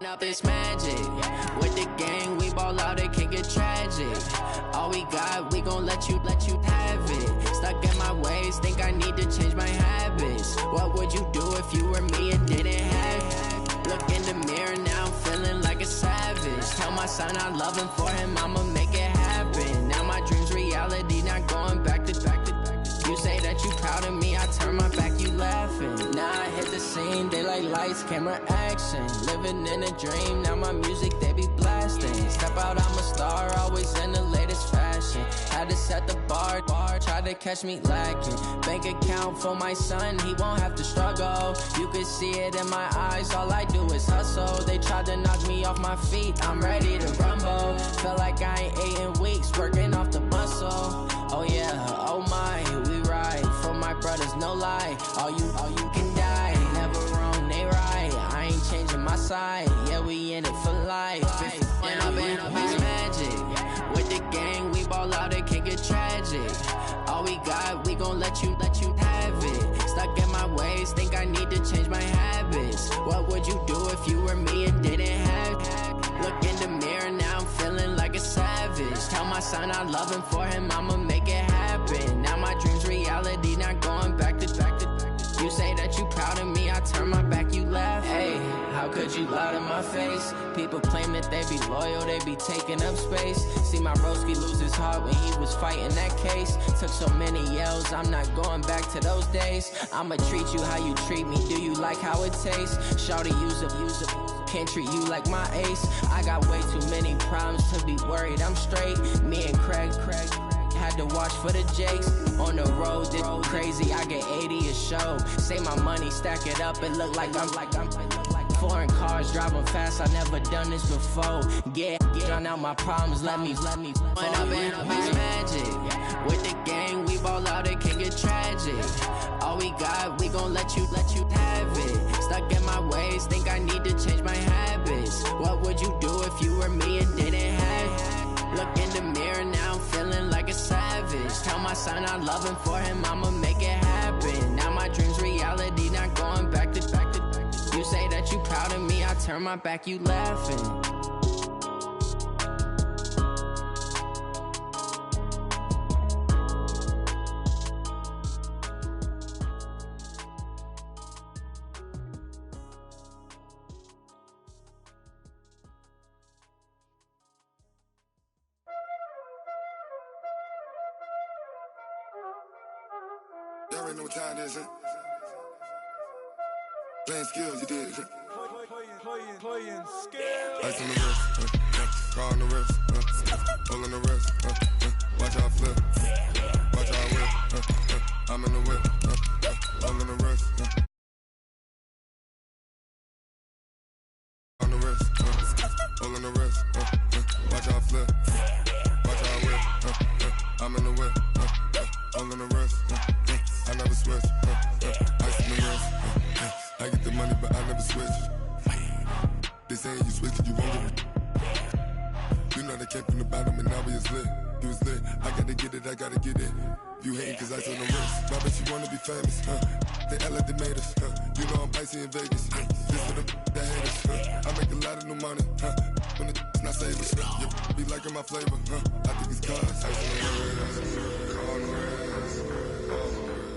Up this magic. With the gang, we ball out, it can get tragic. All we got, we gon' let you have it. Stuck in my ways, think I need to change my habits. What would you do if you were me and didn't have it? Look in the mirror, now I'm feeling like a savage. Tell my son I love him, for him I'ma make it happen. Now my dream's reality, not going back to. You say that you proud of me, I turn my back, you laughing. Now I hit the scene, they like lights, camera, action. Living in a dream, now my music, they be blasting. Step out, I'm a star, always in the latest fashion. Had to set the bar, try to catch me lacking. Bank account for my son, he won't have to struggle. You can see it in my eyes, all I do is hustle. They tried to knock me off my feet, I'm ready to rumble. Feel like I ain't ate in weeks, working off the muscle. Oh yeah, oh my, we ride for my brothers, no lie. All you can die, never wrong, they right. I ain't changing my side, yeah, we in it for life. When up it's magic. With the gang, we ball out, it can get tragic. All we got, we gon' let you have it. Stuck in my ways, think I need to change my habits. What would you do if you were me and didn't have it? Look in the mirror, now I'm feeling like a savage. Tell my son I love him, for him I'ma make it happen. Now my dream's reality, not going back to. You say that you proud of me, I turn my back, you laugh. Hey, how could you lie to my face? People claim that they be loyal, they be taking up space. See my broski lose his heart when he was fighting that case. Took so many yells, I'm not going back to those days. I'ma treat you how you treat me, do you like how it tastes? Shawty, use up. Can't treat you like my ace. I got way too many problems to be worried, I'm straight. Me and Craig had to watch for the Jakes. On the road, did crazy, I get 80 a show. Say my money, stack it up, it look like I'm foreign cars, driving fast, I never done this before. Get on out my problems, let me When up it's magic. With the gang, we ball out, it can get tragic. All we got, we gon' let you have it. Stuck in my ways, think I need to change my habits. What would you do if you were me and didn't have it? Look in the mirror, now I'm feeling like a savage. Tell my son I love him, for him I'ma make it happen. Now my dream's reality, not going back to. You say that you proud of me, I turn my back, you laughing. Y'all already know what time it is, huh? Playing skills, you did, huh? Playing skills. Ice on the wrist, car on the wrist, hole in the wrist, watch how I flip, watch how I whip, I'm in the whip, hole in the wrist, on the wrist, hole in the wrist, watch how I flip, watch how I whip, I'm in the whip, hole in the wrist, I never switch, ice in the wrist, I get the money but I never switch. They saying you switch, you won't get it. You know they came from the bottom and now we is lit. You was lit, I gotta get it, I gotta get it. You hating cause I on the wrist. My bitch, you wanna be famous, They act like they made us, You know I'm icy in Vegas, This for the that hate us, I make a lot of new money, When it's not savers, You be liking my flavor, I think it's cause ice on the wrist, on the wrist, on the wrist.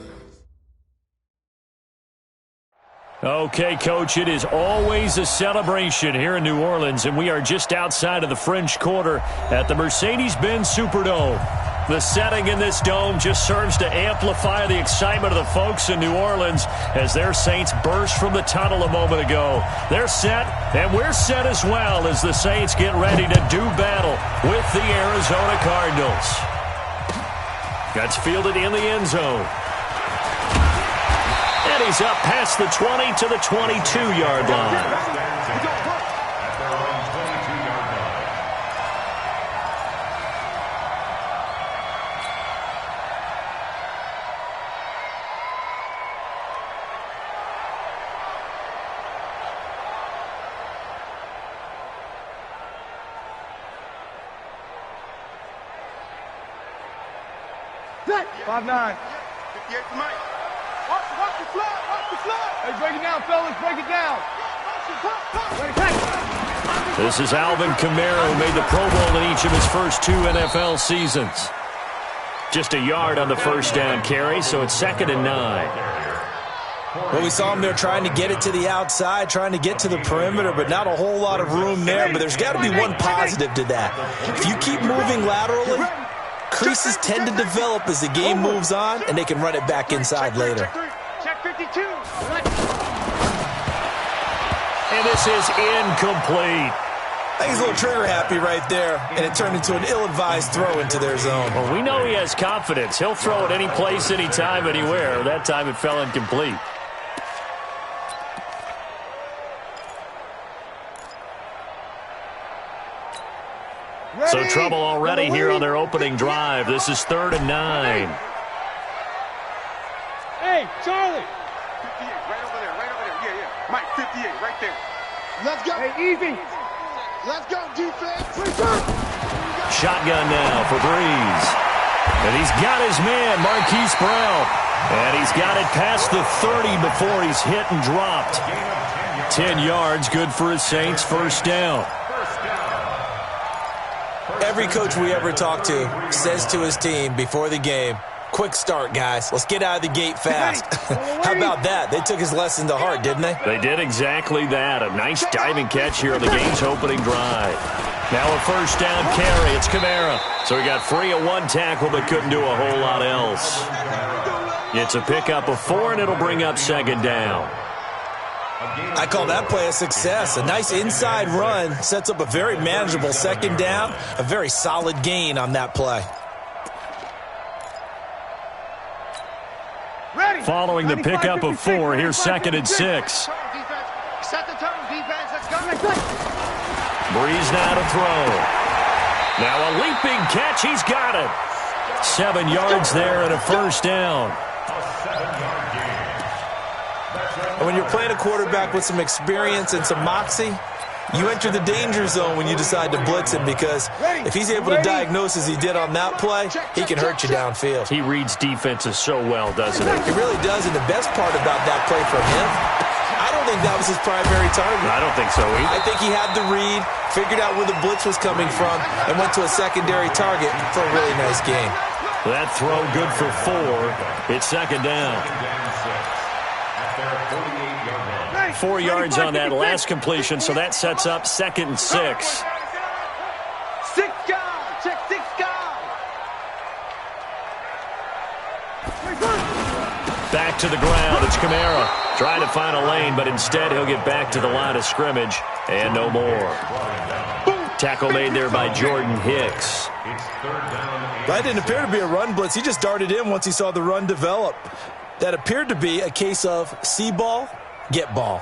Okay, Coach, it is always a celebration here in New Orleans, and we are just outside of the French Quarter at the Mercedes-Benz Superdome. The setting in this dome just serves to amplify the excitement of the folks in New Orleans as their Saints burst from the tunnel a moment ago. They're set, and we're set as well as the Saints get ready to do battle with the Arizona Cardinals. That's fielded in the end zone. And he's up past the 20 to the 22-yard line. Set. 5-9. 58 for Mike. Watch the flood. Watch the flood. Hey, break it down, fellas. Break it down. This is Alvin Kamara, who made the Pro Bowl in each of his first 2 NFL seasons. Just a yard on the first down carry, so it's 2nd and 9. Well, we saw him there trying to get it to the outside, trying to get to the perimeter, but not a whole lot of room there. But there's got to be one positive to that. If you keep moving laterally, creases tend to develop as the game moves on, and they can run it back inside later. Check 52. And this is incomplete. I think he's a little trigger happy right there, and it turned into an ill-advised throw into their zone. Well, we know he has confidence. He'll throw it any place, anytime, anywhere. That time it fell incomplete. So trouble already here on their opening drive. This is 3rd and 9. Hey, Charlie. 58, right over there. Yeah. Mike, 58, right there. Let's go. Hey, easy. Let's go, defense. Shotgun now for Breeze. And he's got his man, Marquise Brown. And he's got it past the 30 before he's hit and dropped. 10 yards, good for his Saints, first down. Every coach we ever talk to says to his team before the game, quick start, guys. Let's get out of the gate fast. How about that? They took his lesson to heart, didn't they? They did exactly that. A nice diving catch here on the game's opening drive. Now a first down carry. It's Kamara. So he got free of 1 tackle but couldn't do a whole lot else. It's a pickup of 4, and it'll bring up 2nd down. I call that play a success. A nice inside run sets up a very manageable 2nd down. A very solid gain on that play. Following the pickup of 4, here's 2nd and 6. Set the tone, defense. Let's go. Breeze now to throw. Now a leaping catch. He's got it. 7 yards there and a first down. And when you're playing a quarterback with some experience and some moxie, you enter the danger zone when you decide to blitz him, because if he's able to diagnose as he did on that play, he can hurt you downfield. He reads defenses so well, doesn't he? He really does, and the best part about that play for him, I don't think that was his primary target. I don't think so either. I think he had the read, figured out where the blitz was coming from, and went to a secondary target for a really nice gain. That throw good for 4. It's 2nd down. 4 yards on that last completion, so that sets up 2nd and 6. 6 guys. Check 6 guys. Back to the ground. It's Kamara trying to find a lane, but instead he'll get back to the line of scrimmage and no more. Tackle made there by Jordan Hicks. That didn't appear to be a run blitz. He just darted in once he saw the run develop. That appeared to be a case of see ball, get ball.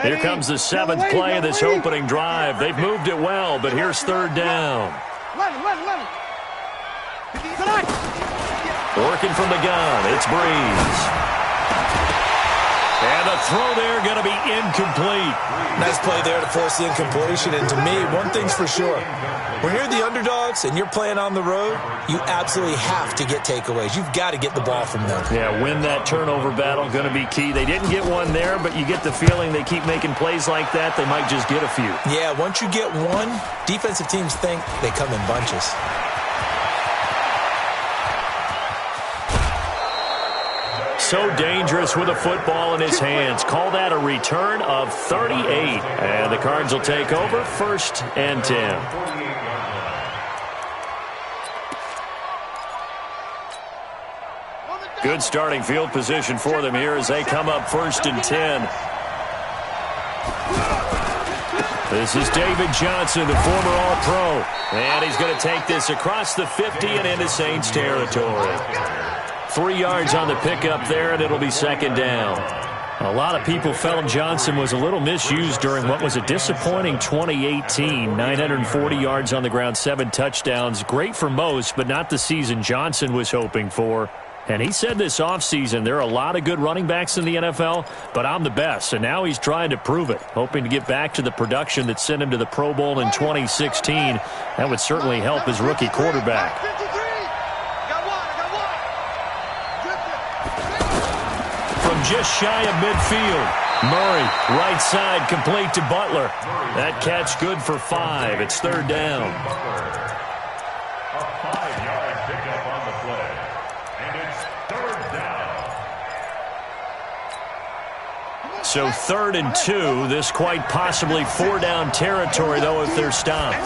Here comes the 7th play of this opening drive. They've moved it well, but here's 3rd down. Working from the gun, it's Breeze. And the throw there going to be incomplete. Nice play there to force the incompletion. And to me, one thing's for sure. When you're the underdogs and you're playing on the road, you absolutely have to get takeaways. You've got to get the ball from them. Yeah, win that turnover battle, going to be key. They didn't get one there, but you get the feeling they keep making plays like that, they might just get a few. Yeah, once you get one, defensive teams think they come in bunches. So dangerous with a football in his hands. Call that a return of 38. And the Cards will take over, 1st and 10. Good starting field position for them here as they come up 1st and 10. This is David Johnson, the former All-Pro. And he's going to take this across the 50 and into Saints territory. 3 yards on the pickup there, and it'll be 2nd down. A lot of people felt Johnson was a little misused during what was a disappointing 2018. 940 yards on the ground, 7 touchdowns. Great for most, but not the season Johnson was hoping for. And he said this offseason, there are a lot of good running backs in the NFL, but I'm the best. And now he's trying to prove it, hoping to get back to the production that sent him to the Pro Bowl in 2016. That would certainly help his rookie quarterback. just shy of midfield. Murray, right side, complete to Butler. That catch good for 5. It's third down. A 5-yard pickup on the play. And it's third down. So 3rd and 2. This quite possibly 4-down territory, though, if they're stopped.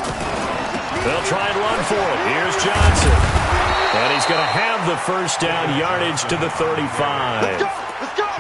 They'll try and run for it. Here's Johnson. And he's going to have the first down, yardage to the 35.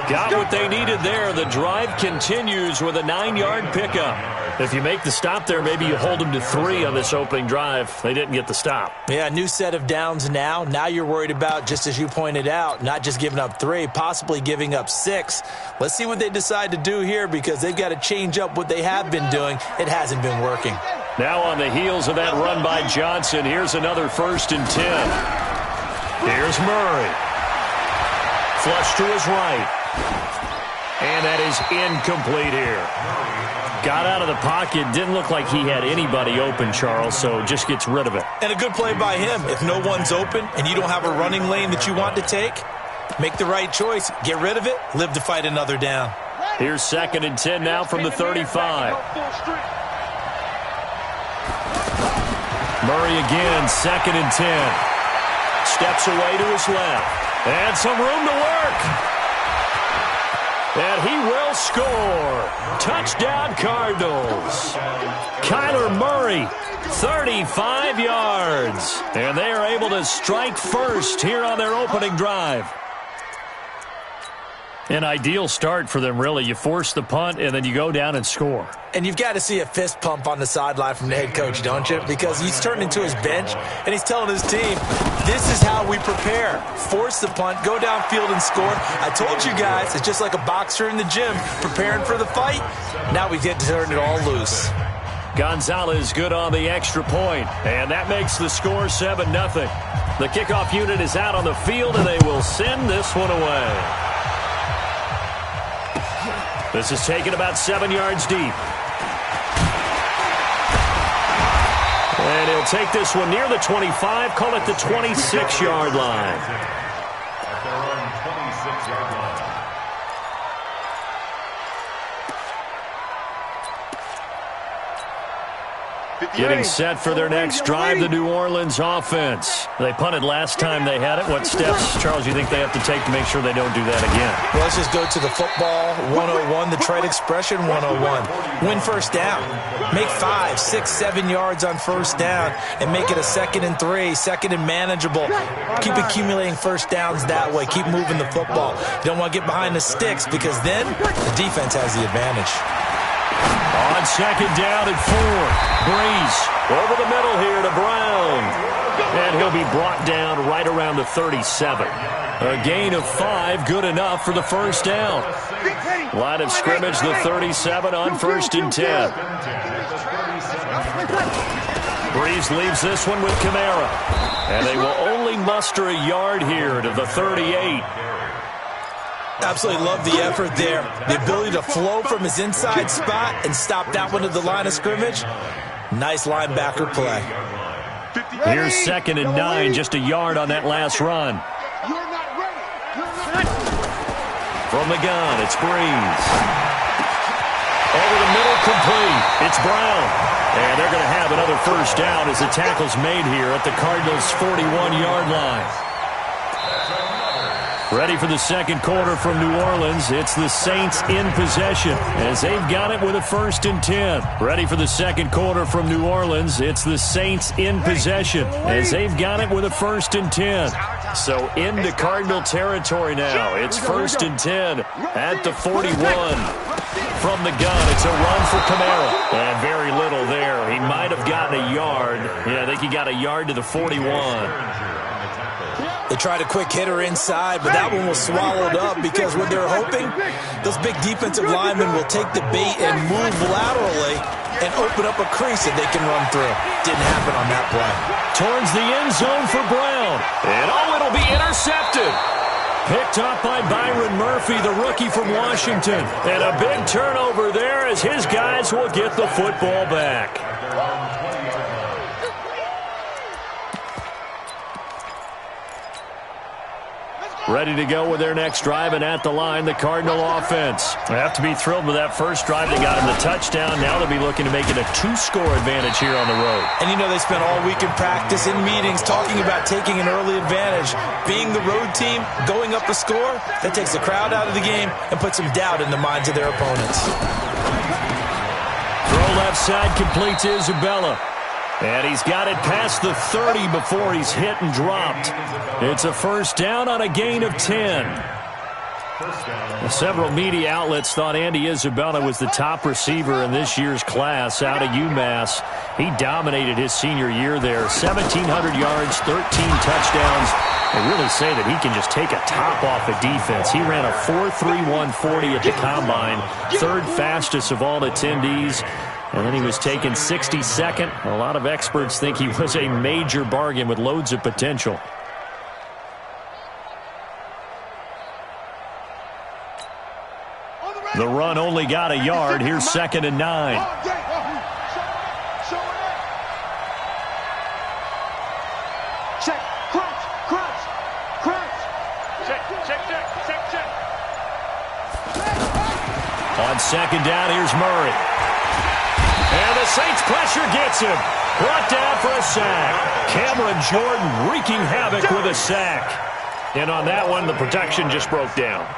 Got what they needed there. The drive continues with a 9-yard pickup. If you make the stop there, maybe you hold them to 3 on this opening drive. They didn't get the stop. Yeah, new set of downs now. Now you're worried about, just as you pointed out, not just giving up 3, possibly giving up 6. Let's see what they decide to do here, because they've got to change up what they have been doing. It hasn't been working. Now on the heels of that run by Johnson, here's another 1st and 10. Here's Murray. Flush to his right. And that is incomplete here. Got out of the pocket. Didn't look like he had anybody open, Charles, so just gets rid of it. And a good play by him. If no one's open and you don't have a running lane that you want to take, make the right choice. Get rid of it. Live to fight another down. Here's 2nd and 10 now from the 35. Murray again, 2nd and 10. Steps away to his left. And some room to work. And he will score. Touchdown, Cardinals. Kyler Murray, 35 yards. And they are able to strike first here on their opening drive. An ideal start for them, really. You force the punt, and then you go down and score. And you've got to see a fist pump on the sideline from the head coach, don't you? Because he's turned into his bench, and he's telling his team, this is how we prepare. Force the punt, go downfield and score. I told you guys, it's just like a boxer in the gym, preparing for the fight. Now we get to turn it all loose. Gonzalez good on the extra point, and that makes the score 7-0. The kickoff unit is out on the field, and they will send this one away. This is taken about 7 yards deep. And he'll take this one near the 25, call it the 26-yard line. At their own 26-yard line. Getting set for their next drive, the New Orleans offense. They punted last time they had it. What steps, Charles, you think they have to take to make sure they don't do that again? Well, let's just go to the football 101, the trade expression 101. Win first down. Make 5, 6, 7 yards on first down and make it a 2nd and 3, 2nd and manageable. Keep accumulating first downs that way. Keep moving the football. You don't want to get behind the sticks, because then the defense has the advantage. On 2nd down and 4, Breeze over the middle here to Brown. And he'll be brought down right around the 37. A gain of 5, good enough for the first down. Line of scrimmage, the 37 on 1st and 10. Breeze leaves this one with Kamara. And they will only muster a yard here to the 38. Absolutely love the effort there. The ability to flow from his inside spot and stop that one at the line of scrimmage. Nice linebacker play. Here's 2nd and 9, just a yard on that last run. From the gun, it's Breeze. Over the middle, complete. It's Brown. And they're going to have another first down as the tackle's made here at the Cardinals' 41-yard line. Ready for the second quarter from New Orleans. It's the Saints in possession as they've got it with a 1st and 10. Ready for the second quarter from New Orleans. It's the Saints in possession as they've got it with a 1st and 10. So into Cardinal territory now. It's 1st and 10 at the 41. From the gun, it's a run for Kamara. And very little there. He might have gotten a yard. Yeah, I think he got a yard to the 41. They tried a quick hitter inside, but that one was swallowed up because what they're hoping, those big defensive linemen will take the bait and move laterally and open up a crease that they can run through. Didn't happen on that play. Towards the end zone for Brown. And it'll be intercepted. Picked up by Byron Murphy, the rookie from Washington. And a big turnover there as his guys will get the football back. Ready to go with their next drive, and at the line, the Cardinal offense. They have to be thrilled with that first drive. They got him the touchdown. Now they'll be looking to make it a 2-score advantage here on the road. And you know they spent all week in practice, in meetings, talking about taking an early advantage. Being the road team, going up a score, that takes the crowd out of the game and puts some doubt in the minds of their opponents. Throw left side, complete to Isabella. And he's got it past the 30 before he's hit and dropped. It's a first down on a gain of 10. Several media outlets thought Andy Isabella was the top receiver in this year's class out of UMass. He dominated his senior year there. 1,700 yards, 13 touchdowns. They really say that he can just take a top off a defense. He ran a 4.31 40 at the Combine, third fastest of all attendees. And then he was taken 62nd. A lot of experts think he was a major bargain with loads of potential. The run only got a yard. Here's 2nd and 9. Check, crunch. Check. On 2nd down, here's Murray. And the Saints pressure gets him. Brought down for a sack. Cameron Jordan wreaking havoc with a sack. And on that one, the protection just broke down.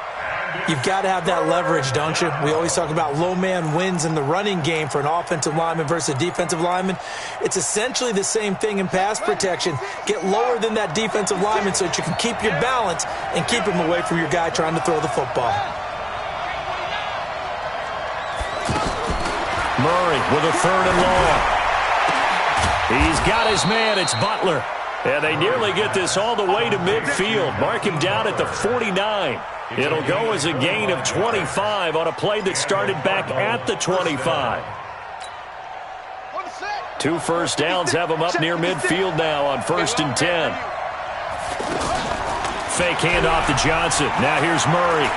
You've got to have that leverage, don't you? We always talk about low man wins in the running game for an offensive lineman versus a defensive lineman. It's essentially the same thing in pass protection. Get lower than that defensive lineman so that you can keep your balance and keep him away from your guy trying to throw the football. Murray with a 3rd and long. He's got his man. It's Butler. And they nearly get this all the way to midfield. Mark him down at the 49. It'll go as a gain of 25 on a play that started back at the 25. 2 first downs have him up near midfield now on 1st and 10. Fake handoff to Johnson. Now here's Murray.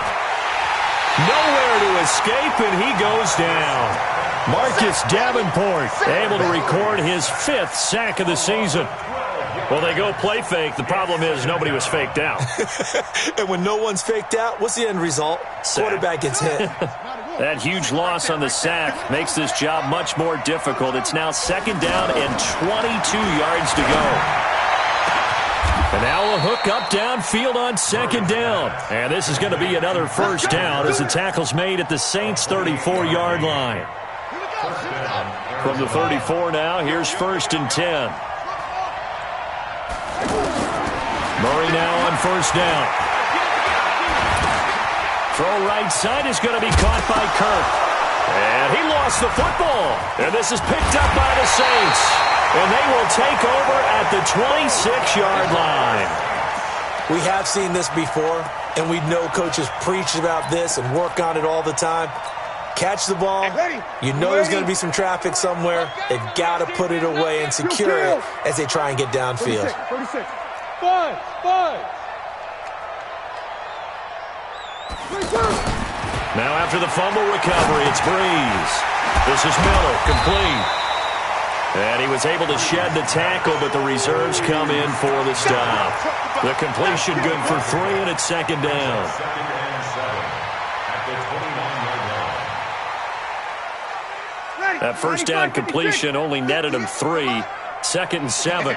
Nowhere to escape, and he goes down. Marcus Davenport able to record his 5th sack of the season. Well, they go play fake. The problem is nobody was faked out. And when no one's faked out, what's the end result? Sack. Quarterback gets hit. That huge loss on the sack makes this job much more difficult. It's now 2nd down and 22 yards to go. And now a hook up downfield on 2nd down. And this is going to be another first down as the tackle's made at the Saints' 34-yard line. From the 34 now, here's 1st and 10. Murray now on 1st down. Throw right side is going to be caught by Kirk. And he lost the football. And this is picked up by the Saints. And they will take over at the 26-yard line. We have seen this before, and we know coaches preach about this and work on it all the time. Catch the ball. You know there's going to be some traffic somewhere. They've got to put it away and secure it as they try and get downfield. 36. 5. Now after the fumble recovery, it's Breeze. This is Miller, complete. And he was able to shed the tackle, but the reserves come in for the stop. The completion good for 3, and it's 2nd down. That first down completion only netted him 3. 2nd and 7.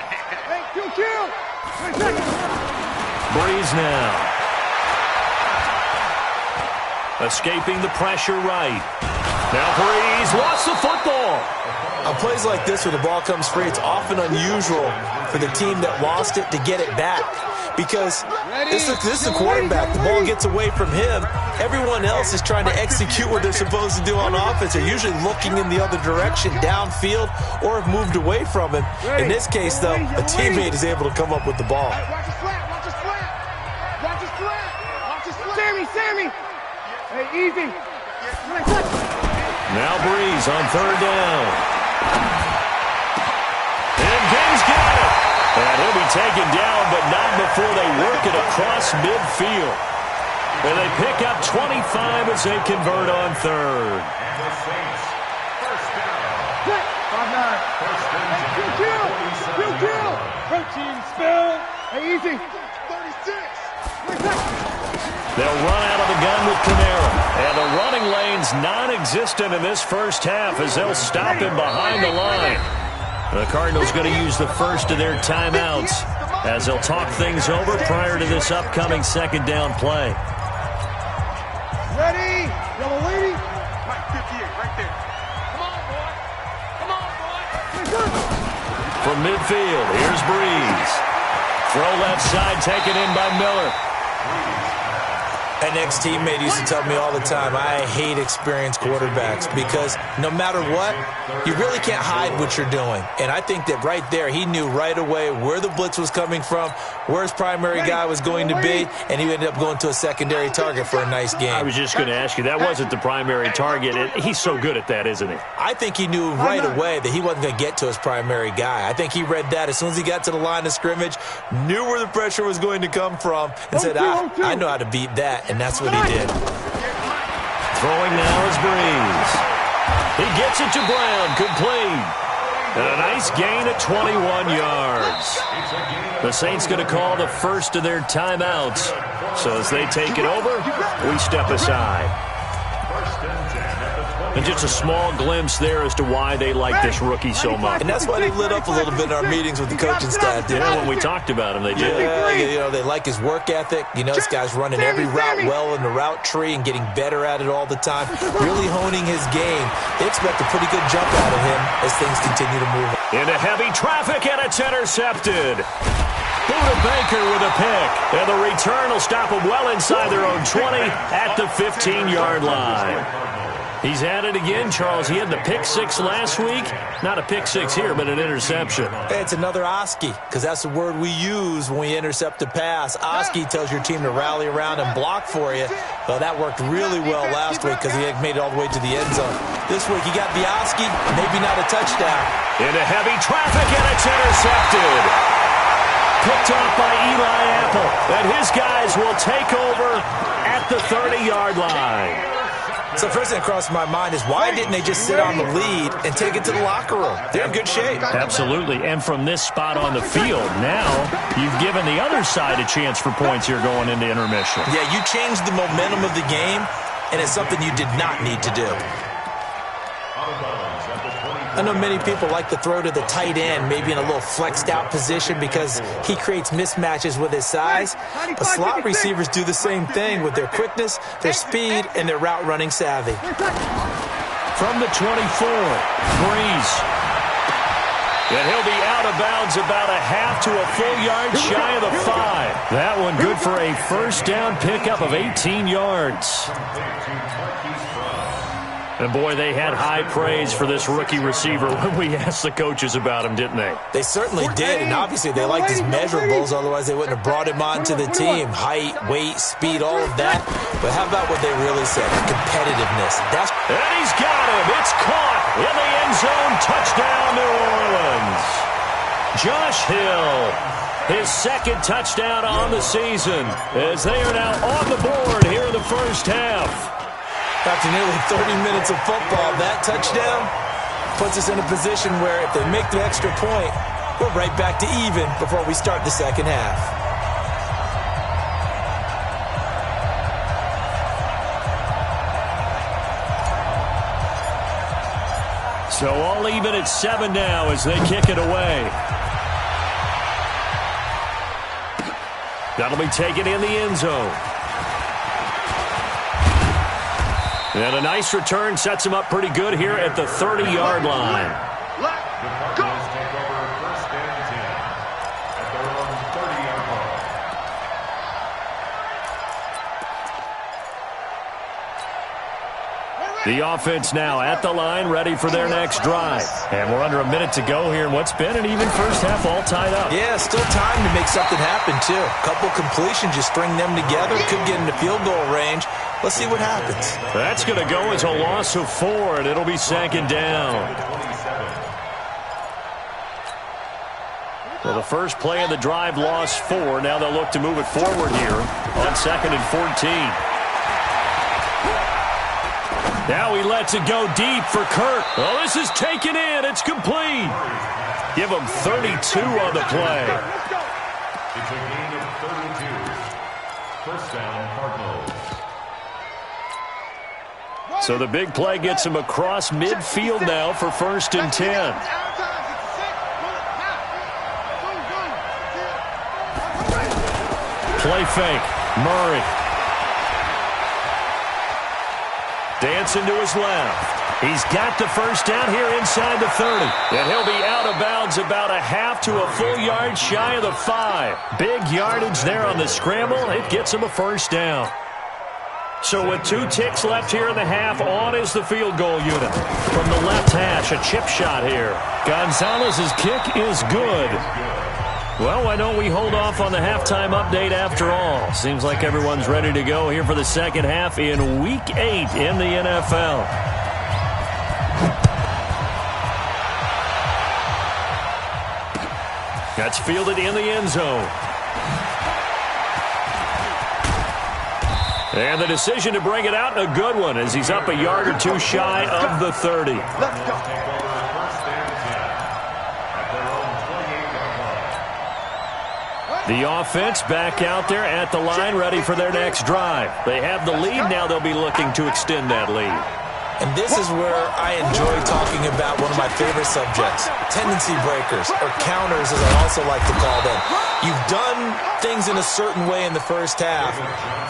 Breeze now. Escaping the pressure right. Now Breeze lost the football. On plays like this where the ball comes free, it's often unusual for the team that lost it to get it back. Because this is the quarterback. The ball gets away from him. Everyone else is trying to execute what they're supposed to do on offense. They're usually looking in the other direction, downfield, or have moved away from him. In this case, though, a teammate is able to come up with the ball. Sammy. Hey, easy. Now Breeze on 3rd down. And Ben's got it. And he'll be taken down, but not before they work it across midfield. And they pick up 25 as they convert on 3rd. And the Saints, first down. 5-9. Kill. Protein spill. Hey, easy. 36. They'll run out of the gun with Kamara. And the running lane's non-existent in this first half as they'll stop him behind the line. The Cardinals going to use the first of their timeouts as they'll talk things over prior to this upcoming second down play. Ready? Yellow lady? Right, 58, right there. Come on, boy. Come on, boy. From midfield, here's Breeze. Throw left side taken in by Miller. An ex-teammate used to tell me all the time, I hate experienced quarterbacks because no matter what, you really can't hide what you're doing. And I think that right there, he knew right away where the blitz was coming from, where his primary guy was going to be, and he ended up going to a secondary target for a nice game. I was just going to ask you, that wasn't the primary target. He's so good at that, isn't he? I think he knew right away that he wasn't going to get to his primary guy. I think he read that as soon as he got to the line of scrimmage, knew where the pressure was going to come from, and said, I know how to beat that. And that's what he did. Throwing now is Breeze. He gets it to Brown, complete. And a nice gain at 21 yards. The Saints going to call the first of their timeouts. So as they take it over, we step aside. And just a small glimpse there as to why they like this rookie so much. And that's why they lit up a little bit in our meetings with the coaching staff. Yeah, when we talked about him, they did. Yeah, they like his work ethic. This guy's running every route well in the route tree and getting better at it all the time, really honing his game. They expect a pretty good jump out of him as things continue to move. Into heavy traffic, and it's intercepted. Buda Baker with a pick. And the return will stop them well inside their own 20 at the 15-yard line. He's had it again, Charles. He had the pick six last week. Not a pick six here, but an interception. It's another Oski, because that's the word we use when we intercept a pass. Oski tells your team to rally around and block for you. Well, that worked really well last week because he had made it all the way to the end zone. This week, he got the Oski, maybe not a touchdown. Into heavy traffic, and it's intercepted. Picked off by Eli Apple. And his guys will take over at the 30-yard line. So first thing that crossed my mind is why didn't they just sit on the lead and take it to the locker room? They're in good shape. Absolutely. And from this spot on the field, now you've given the other side a chance for points here going into intermission. Yeah, you changed the momentum of the game, and it's something you did not need to do. I know many people like to throw to the tight end, maybe in a little flexed out position because he creates mismatches with his size. But slot receivers do the same thing with their quickness, their speed, and their route running savvy. From the 24, Breeze. And he'll be out of bounds about a half to a full yard shy of the 5. That one good for a first down pickup of 18 yards. And, boy, they had high praise for this rookie receiver when we asked the coaches about him, didn't they? They certainly did, and obviously they liked his measurables. Otherwise, they wouldn't have brought him onto the team. Height, weight, speed, all of that. But how about what they really said? Competitiveness. And he's got him. It's caught in the end zone. Touchdown, New Orleans. Josh Hill, his second touchdown on the season, as they are now on the board here in the first half. After nearly 30 minutes of football, that touchdown puts us in a position where if they make the extra point, we're right back to even before we start the second half. So all even at 7 now as they kick it away. That'll be taken in the end zone. And a nice return sets him up pretty good here at the 30-yard line. The Cardinals take over first and 10 at their own 30-yard line. The offense now at the line, ready for their next drive. And we're under a minute to go here in what's been an even first half, all tied up. Yeah, still time to make something happen, too. A couple completions, you string them together, could get into field goal range. Let's see what happens. That's going to go as a loss of 4, and it'll be second down. Well, the first play of the drive lost 4. Now they'll look to move it forward here on 2nd and 14. Now he lets it go deep for Kirk. Oh, this is taken in. It's complete. Give him 32 on the play. It's a gain of 32. First down, Cardinals. So the big play gets him across midfield now for 1st and 10. Play fake. Murray. Dancing to his left. He's got the first down here inside the 30. And he'll be out of bounds about a half to a full yard shy of the 5. Big yardage there on the scramble. It gets him a first down. So with 2 ticks left here in the half, on is the field goal unit. From the left hash, a chip shot here. Gonzalez's kick is good. Well, why don't we hold off on the halftime update after all? Seems like everyone's ready to go here for the second half in Week 8 in the NFL. That's fielded in the end zone. And the decision to bring it out, a good one, as he's up a yard or 2 shy of the 30. Let's go. The offense back out there at the line, ready for their next drive. They have the lead. Now they'll be looking to extend that lead. And this is where I enjoy talking about one of my favorite subjects, tendency breakers, or counters as I also like to call them. You've done things in a certain way in the first half,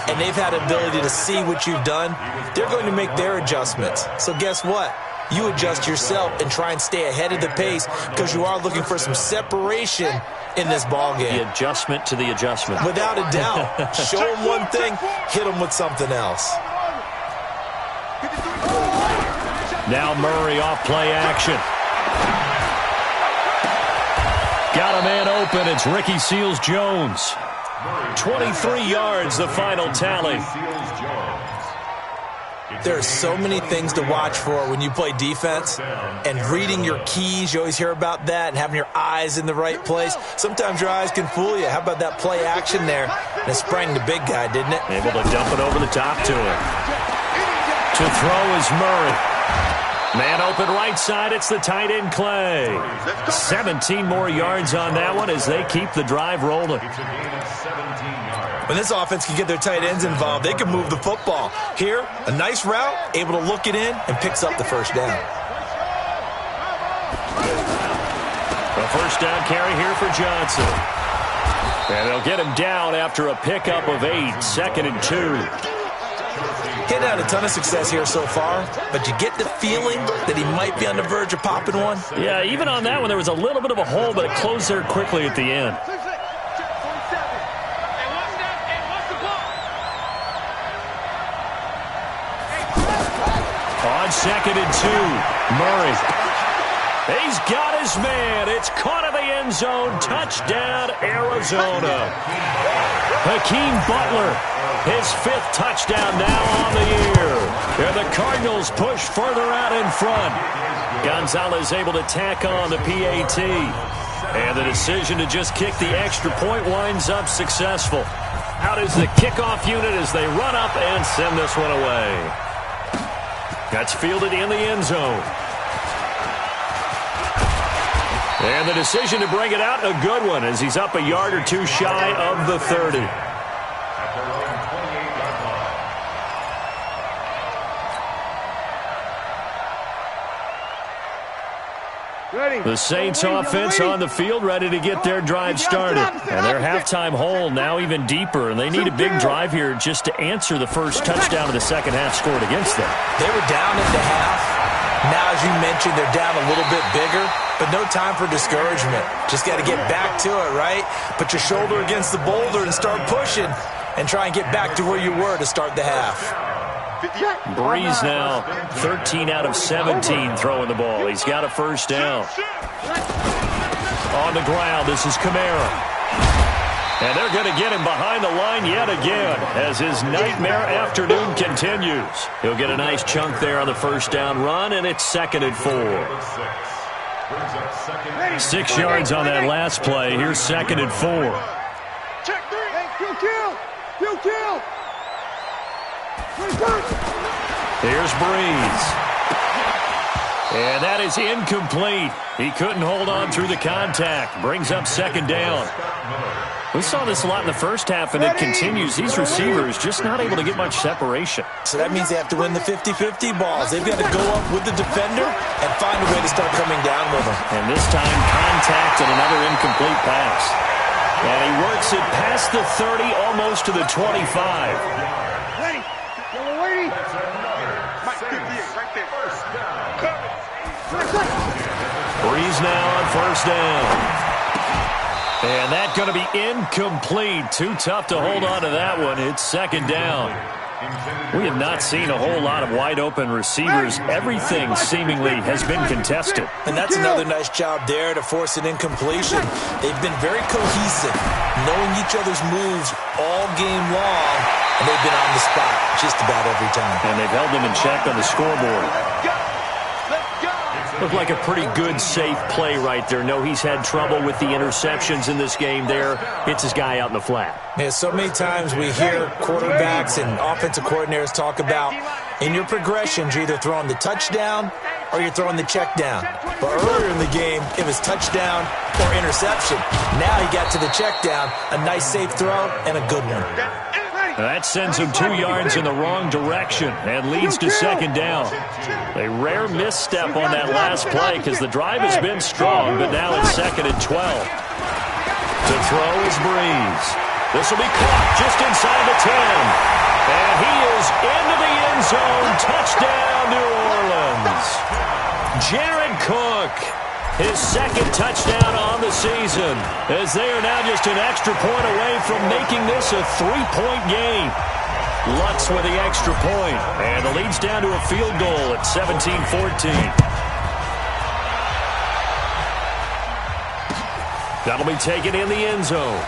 and they've had ability to see what you've done. They're going to make their adjustments. So guess what? You adjust yourself and try and stay ahead of the pace because you are looking for some separation in this ball game. The adjustment to the adjustment. Without a doubt. Show them one thing, hit them with something else. Now Murray off play action. Got a man open. It's Ricky Seals-Jones. 23 yards, the final tally. There are so many things to watch for when you play defense, and reading your keys, you always hear about that, and having your eyes in the right place. Sometimes your eyes can fool you. How about that play action there? And it sprang the big guy, didn't it? Able to dump it over the top to him. To throw is Murray. Man open right side, it's the tight end Clay. 17 more yards on that one as they keep the drive rolling. When this offense can get their tight ends involved, they can move the football. Here, a nice route, able to look it in, and picks up the first down. A first down carry here for Johnson. And they'll get him down after a pickup of 8, 2nd and 2. He's had a ton of success here so far, but you get the feeling that he might be on the verge of popping one. Yeah, even on that one, there was a little bit of a hole, but it closed there quickly at the end. On 2nd and 2, Murray. He's got his man. It's caught in the end zone. Touchdown, Arizona. Hakeem Butler, his 5th touchdown now on the year. And the Cardinals push further out in front. Gonzalez able to tack on the PAT. And the decision to just kick the extra point winds up successful. Out is the kickoff unit as they run up and send this one away. That's fielded in the end zone. And the decision to bring it out, a good one, as he's up a yard or 2 shy of the 30. The Saints offense on the field, ready to get their drive started. And their halftime hole now even deeper, and they need a big drive here just to answer the first touchdown of the second half scored against them. They were down at the half. Now, as you mentioned, they're down a little bit bigger, but no time for discouragement. Just got to get back to it, right? Put your shoulder against the boulder and start pushing and try and get back to where you were to start the half. Breeze now 13 out of 17 throwing the ball. He's got a first down. On the ground, this is Kamara. And they're going to get him behind the line yet again as his nightmare afternoon continues. He'll get a nice chunk there on the first down run, and it's 2nd and 4. 6 yards on that last play. Here's 2nd and 4. Check 3. Kill. Here's Breeze. And that is incomplete. He couldn't hold on through the contact. Brings up 2nd down. We saw this a lot in the first half, and it continues. These receivers just not able to get much separation. So that means they have to win the 50-50 balls. They've got to go up with the defender and find a way to start coming down with them. And this time, contact and another incomplete pass. And he works it past the 30, almost to the 25. Breeze now on first down. And that's going to be incomplete. Too tough to hold on to that one. It's second down. We have not seen a whole lot of wide-open receivers. Everything seemingly has been contested. And that's another nice job there to force an incompletion. They've been very cohesive, knowing each other's moves all game long, and they've been on the spot just about every time. And they've held them in check on the scoreboard. Looked like a pretty good, safe play right there. No, he's had trouble with the interceptions in this game there. Hits his guy out in the flat. Yeah, so many times we hear quarterbacks and offensive coordinators talk about in your progressions, you're either throwing the touchdown or you're throwing the check down. But earlier in the game, it was touchdown or interception. Now he got to the check down, a nice safe throw, and a good one. That sends him 2 yards in the wrong direction and leads to second down. A rare misstep on that last play because the drive has been strong, but now it's second and 12. To throw is Breeze. This will be caught just inside the 10. And he is into the end zone. Touchdown, New Orleans. Jared Cook, his second touchdown on the season, as they are now just an extra point away from making this a 3-point game. Lutz with the extra point, and the lead's down to a field goal at 17-14. That'll be taken in the end zone.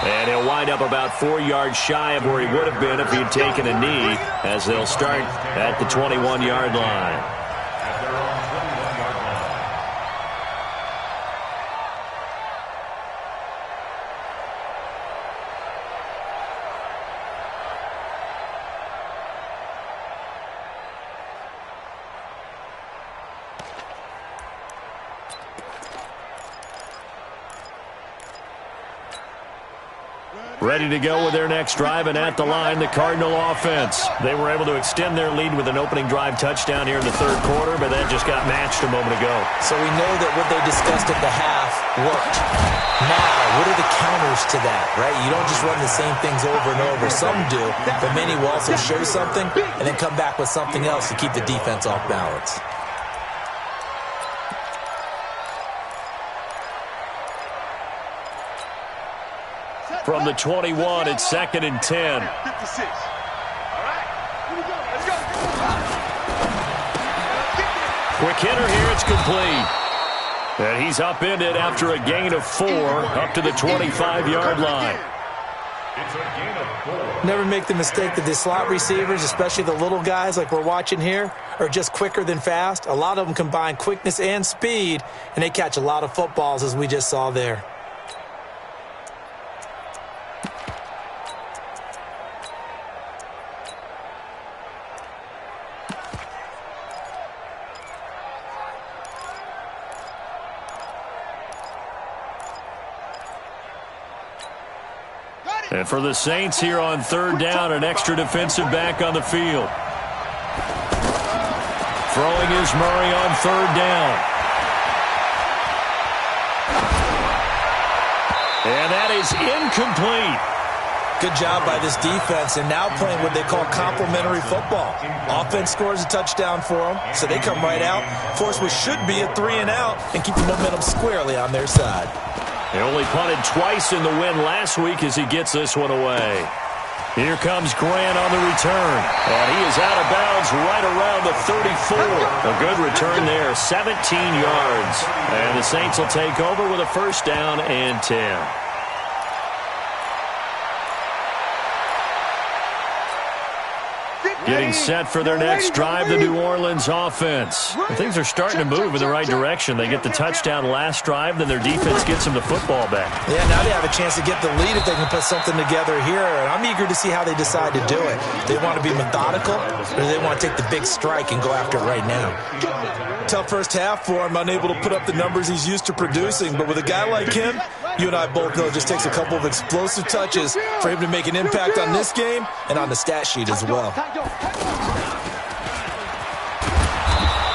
And he'll wind up about 4 yards shy of where he would have been if he had taken a knee, as they'll start at the 21-yard line. Ready to go with their next drive, and at the line, the Cardinal offense. They were able to extend their lead with an opening drive touchdown here in the third quarter, but that just got matched a moment ago. So we know that what they discussed at the half worked. Now, what are the counters to that, right? You don't just run the same things over and over. Some do, but many will also show something and then come back with something else to keep the defense off balance. From the 21, it's second and 10. Quick hitter here, it's complete. And he's upended after a gain of 4 up to the 25-yard line. It's a gain of 4. Never make the mistake that the slot receivers, especially the little guys like we're watching here, are just quicker than fast. A lot of them combine quickness and speed, and they catch a lot of footballs, as we just saw there. And for the Saints here on third down, an extra defensive back on the field. Throwing is Murray on third down. And that is incomplete. Good job by this defense, and now playing what they call complementary football. Offense scores a touchdown for them, so they come right out, force what should be a 3-and-out, and keep the momentum squarely on their side. They only punted twice in the win last week as he gets this one away. Here comes Grant on the return. And he is out of bounds right around the 34. A good return there, 17 yards. And the Saints will take over with a first down and 10. Getting set for their next drive, the New Orleans offense. Things are starting to move in the right direction. They get the touchdown last drive, then their defense gets them the football back. Yeah, now they have a chance to get the lead if they can put something together here. And I'm eager to see how they decide to do it. They want to be methodical, or do they want to take the big strike and go after it right now? Tough first half for him, unable to put up the numbers he's used to producing. But with a guy like him, you and I both know it just takes a couple of explosive touches for him to make an impact on this game and on the stat sheet as well.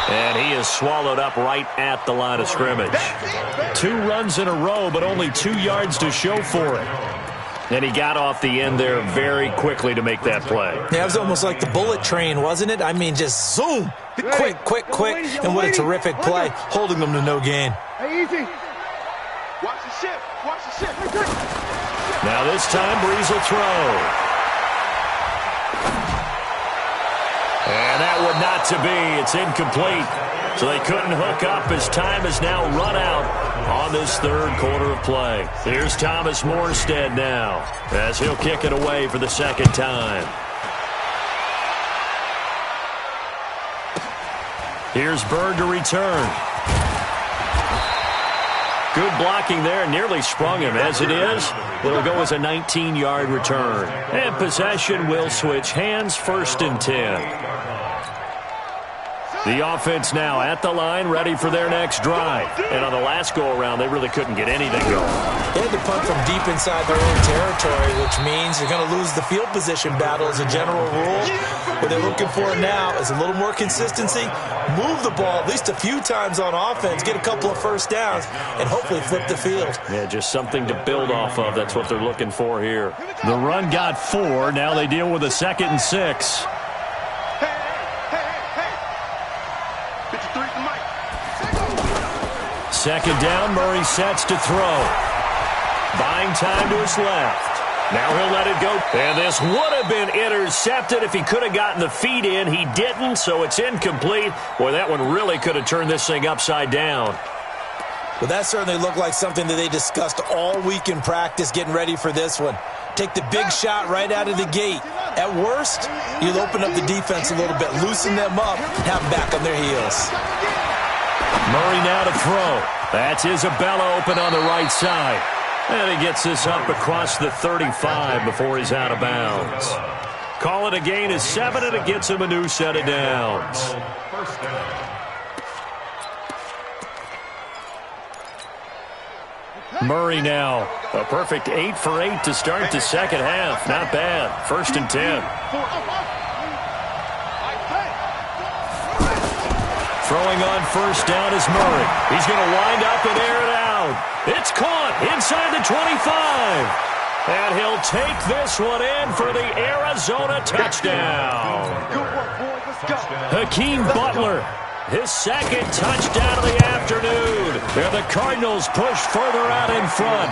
And he is swallowed up right at the line of scrimmage. 2 runs in a row, but only 2 yards to show for it. And he got off the end there very quickly to make that play. Yeah, it was almost like the bullet train, wasn't it? I mean, just zoom. Quick, quick, quick. And what a terrific play, holding them to no gain. Hey, easy. Watch the ship. Watch the ship. Now this time, Breeze will throw. And that would not to be. It's incomplete. So they couldn't hook up as time has now run out on this third quarter of play. Here's Thomas Morstead now as he'll kick it away for the second time. Here's Bird to return. Good blocking there, nearly sprung him. As it is, it'll go as a 19-yard return. And possession will switch hands, 1st and 10. The offense now at the line, ready for their next drive. And on the last go-around, they really couldn't get anything going. They had to punt from deep inside their own territory, which means you're going to lose the field position battle as a general rule. What they're looking for now is a little more consistency, move the ball at least a few times on offense, get a couple of first downs, and hopefully flip the field. Yeah, just something to build off of. That's what they're looking for here. The run got 4. Now they deal with a 2nd and 6. Second down, Murray sets to throw. Buying time to his left. Now he'll let it go. And this would have been intercepted if he could have gotten the feet in. He didn't, so it's incomplete. Boy, that one really could have turned this thing upside down. Well, that certainly looked like something that they discussed all week in practice getting ready for this one. Take the big shot right out of the gate. At worst, you'll open up the defense a little bit, loosen them up, have them back on their heels. Murray now to throw. That's Isabella open on the right side. And he gets this up across the 35 before he's out of bounds. Call it a gain of 7, and it gets him a new set of downs. First down. Murray now. A perfect 8 for 8 to start the second half. Not bad. 1st and 10. Throwing on first down is Murray. He's going to wind up and air it out. It's caught inside the 25. And he'll take this one in for the Arizona touchdown. Hakeem Butler, his 2nd touchdown of the afternoon. And the Cardinals push further out in front.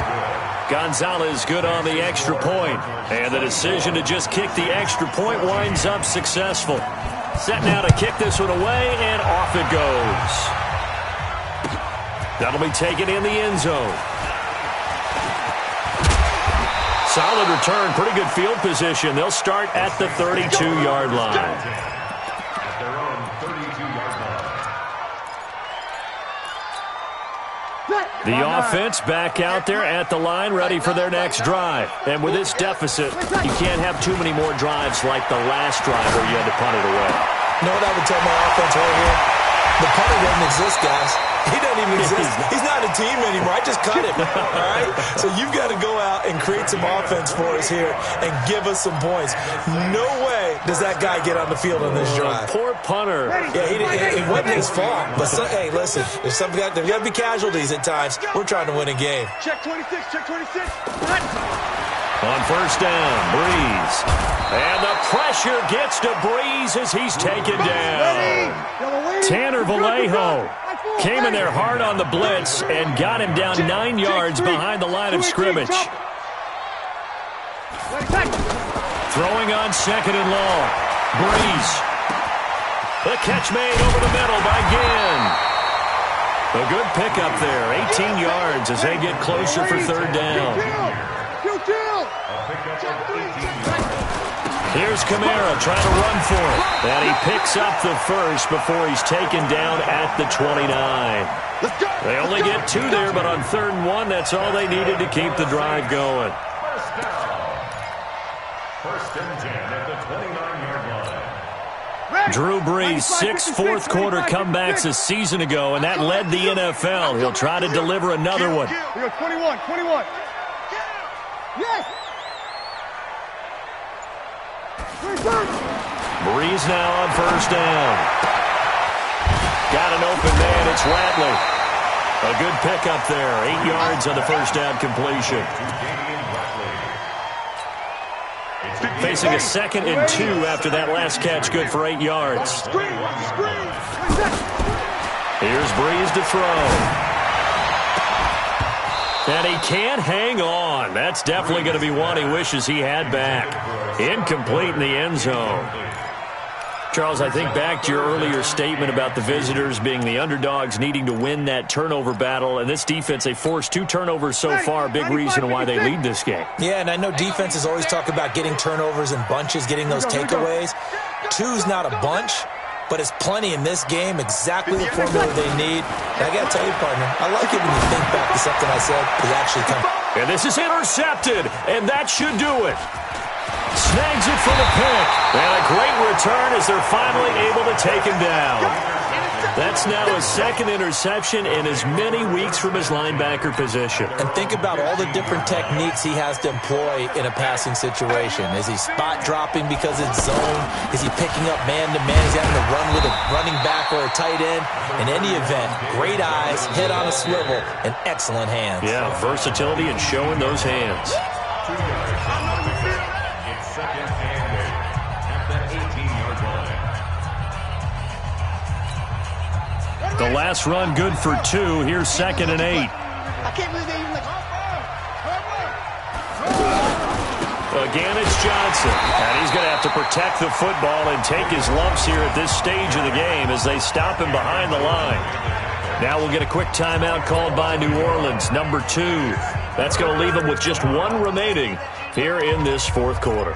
Gonzalez good on the extra point. And the decision to just kick the extra point winds up successful. Set now to kick this one away, and off it goes. That'll be taken in the end zone. Solid return, pretty good field position. They'll start at the 32-yard line. At their own 32-yard line. The offense back out there at the line, ready for their next drive. And with this deficit, you can't have too many more drives like the last drive where you had to punt it away. You know what I would tell my offense right here? The punter doesn't exist, guys. He doesn't even exist. He's not a team anymore. I just cut him, all right? So you've got to go out and create some offense for us here and give us some points. No way does that guy get on the field on this drive. Poor punter. Yeah, it wasn't his fault. But, hey, listen, there's got to be casualties at times. We're trying to win a game. Check 26, check 26. On first down, Breeze. And the pressure gets to Breeze as he's taken down. Tanner Vallejo came in there hard on the blitz and got him down 9 yards behind the line of scrimmage. Throwing on 2nd and long. Breeze. The catch made over the middle by Ginn. A good pickup there, 18 yards as they get closer for 3rd down. A pickup of 18 yards. Here's Kamara trying to run for it. And he picks up the first before he's taken down at the 29. They only get 2 there, but on 3rd and 1, that's all they needed to keep the drive going. First and 10 at the 29-yard line. Drew Brees, 6 fourth-quarter comebacks a season ago, and that led the NFL. He'll try to deliver another one. 21. Yes! Brees now on 1st down. Got an open man. It's Ratley. A good pickup there. 8 yards on the 1st down completion. Facing a 2nd and 2 after that last catch. Good for 8 yards. Here's Brees to throw. And he can't hang on. That's definitely going to be one he wishes he had back. Incomplete in the end zone. Charles, I think back to your earlier statement about the visitors being the underdogs needing to win that turnover battle. And this defense, they forced 2 turnovers so far. Big reason why they lead this game. Yeah, and I know defenses always talk about getting turnovers in bunches, getting those takeaways. 2's not a bunch, but it's plenty in this game, exactly the formula they need. And I got to tell you, partner, I like it when you think back to something I said, because actually come. And this is intercepted, and that should do it. Snags it for the pick. And a great return as they're finally able to take him down. That's now his 2nd interception in as many weeks from his linebacker position. And think about all the different techniques he has to employ in a passing situation. Is he spot dropping because it's zone? Is he picking up man-to-man? Is he having to run with a running back or a tight end? In any event, great eyes, head on a swivel, and excellent hands. Yeah, versatility and showing those hands. It's 2nd and 8 at the 18-yard line. The last run good for 2. Here's 2nd and 8. I can't believe they even like. Again, it's Johnson. And he's going to have to protect the football and take his lumps here at this stage of the game as they stop him behind the line. Now we'll get a quick timeout called by New Orleans, number 2. That's going to leave them with just 1 remaining here in this 4th quarter.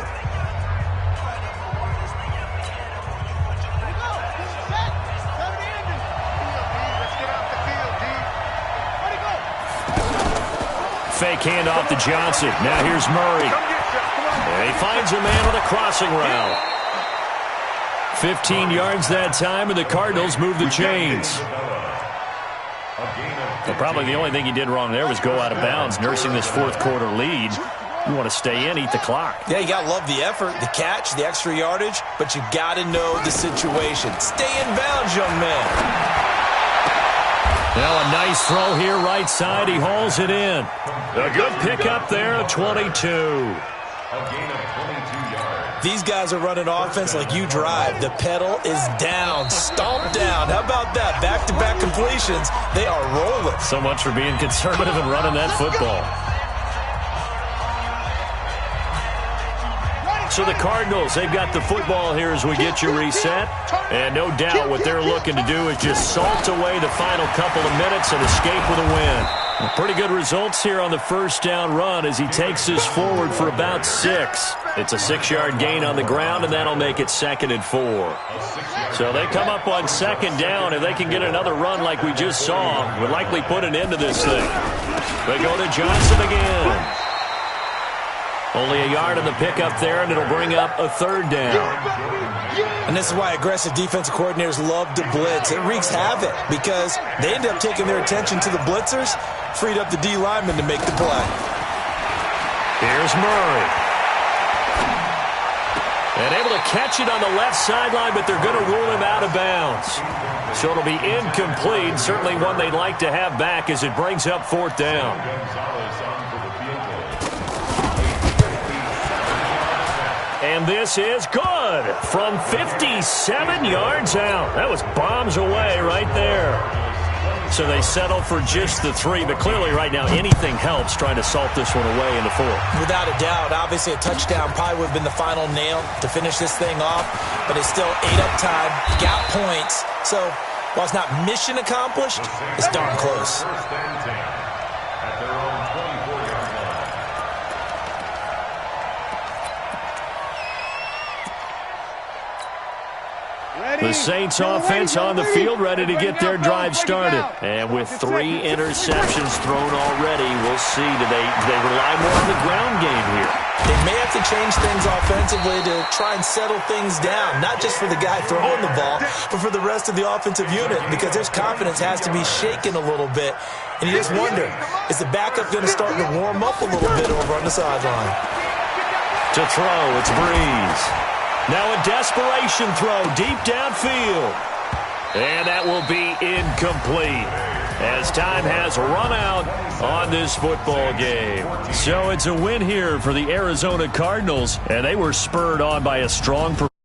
Fake handoff to Johnson. Now here's Murray. And he finds a man on a crossing route. 15 yards that time, and the Cardinals move the chains. Well, probably the only thing he did wrong there was go out of bounds, nursing this 4th quarter lead. You want to stay in, eat the clock. Yeah, you got to love the effort, the catch, the extra yardage, but you got to know the situation. Stay in bounds, young man. Now a nice throw here, right side. He hauls it in. A good pickup there, a 22. A gain of 22 yards. These guys are running offense like you drive. The pedal is down, stomped down. How about that? Back-to-back completions. They are rolling. So much for being conservative and running that football. So the Cardinals, they've got the football here as we get you reset. And no doubt what they're looking to do is just salt away the final couple of minutes and escape with a win. Pretty good results here on the 1st down run as he takes us forward for about 6. It's a 6-yard gain on the ground, and that'll make it 2nd and 4. So they come up on 2nd down. If they can get another run like we just saw, would likely put an end to this thing. They go to Johnson again. Only a yard on the pickup there, and it'll bring up a 3rd down. And this is why aggressive defensive coordinators love to blitz. It wreaks havoc because they end up taking their attention to the blitzers, freed up the D lineman to make the play. Here's Murray. And able to catch it on the left sideline, but they're going to rule him out of bounds. So it'll be incomplete, certainly one they'd like to have back as it brings up 4th down. And this is good from 57 yards out. That was bombs away right there. So they settle for just the 3, but clearly right now anything helps trying to salt this one away into 4. Without a doubt, obviously a touchdown probably would have been the final nail to finish this thing off, but it's still 8 up time, got points. So while it's not mission accomplished, it's darn close. The Saints offense on the field, ready to get their drive started. And with 3 interceptions thrown already, we'll see. Do they rely more on the ground game here? They may have to change things offensively to try and settle things down, not just for the guy throwing the ball, but for the rest of the offensive unit, because their confidence has to be shaken a little bit. And you just wonder, is the backup going to start to warm up a little bit over on the sideline? To throw, it's Breeze. Now a desperation throw deep downfield. And that will be incomplete, as time has run out on this football game. So it's a win here for the Arizona Cardinals, and they were spurred on by a strong performance.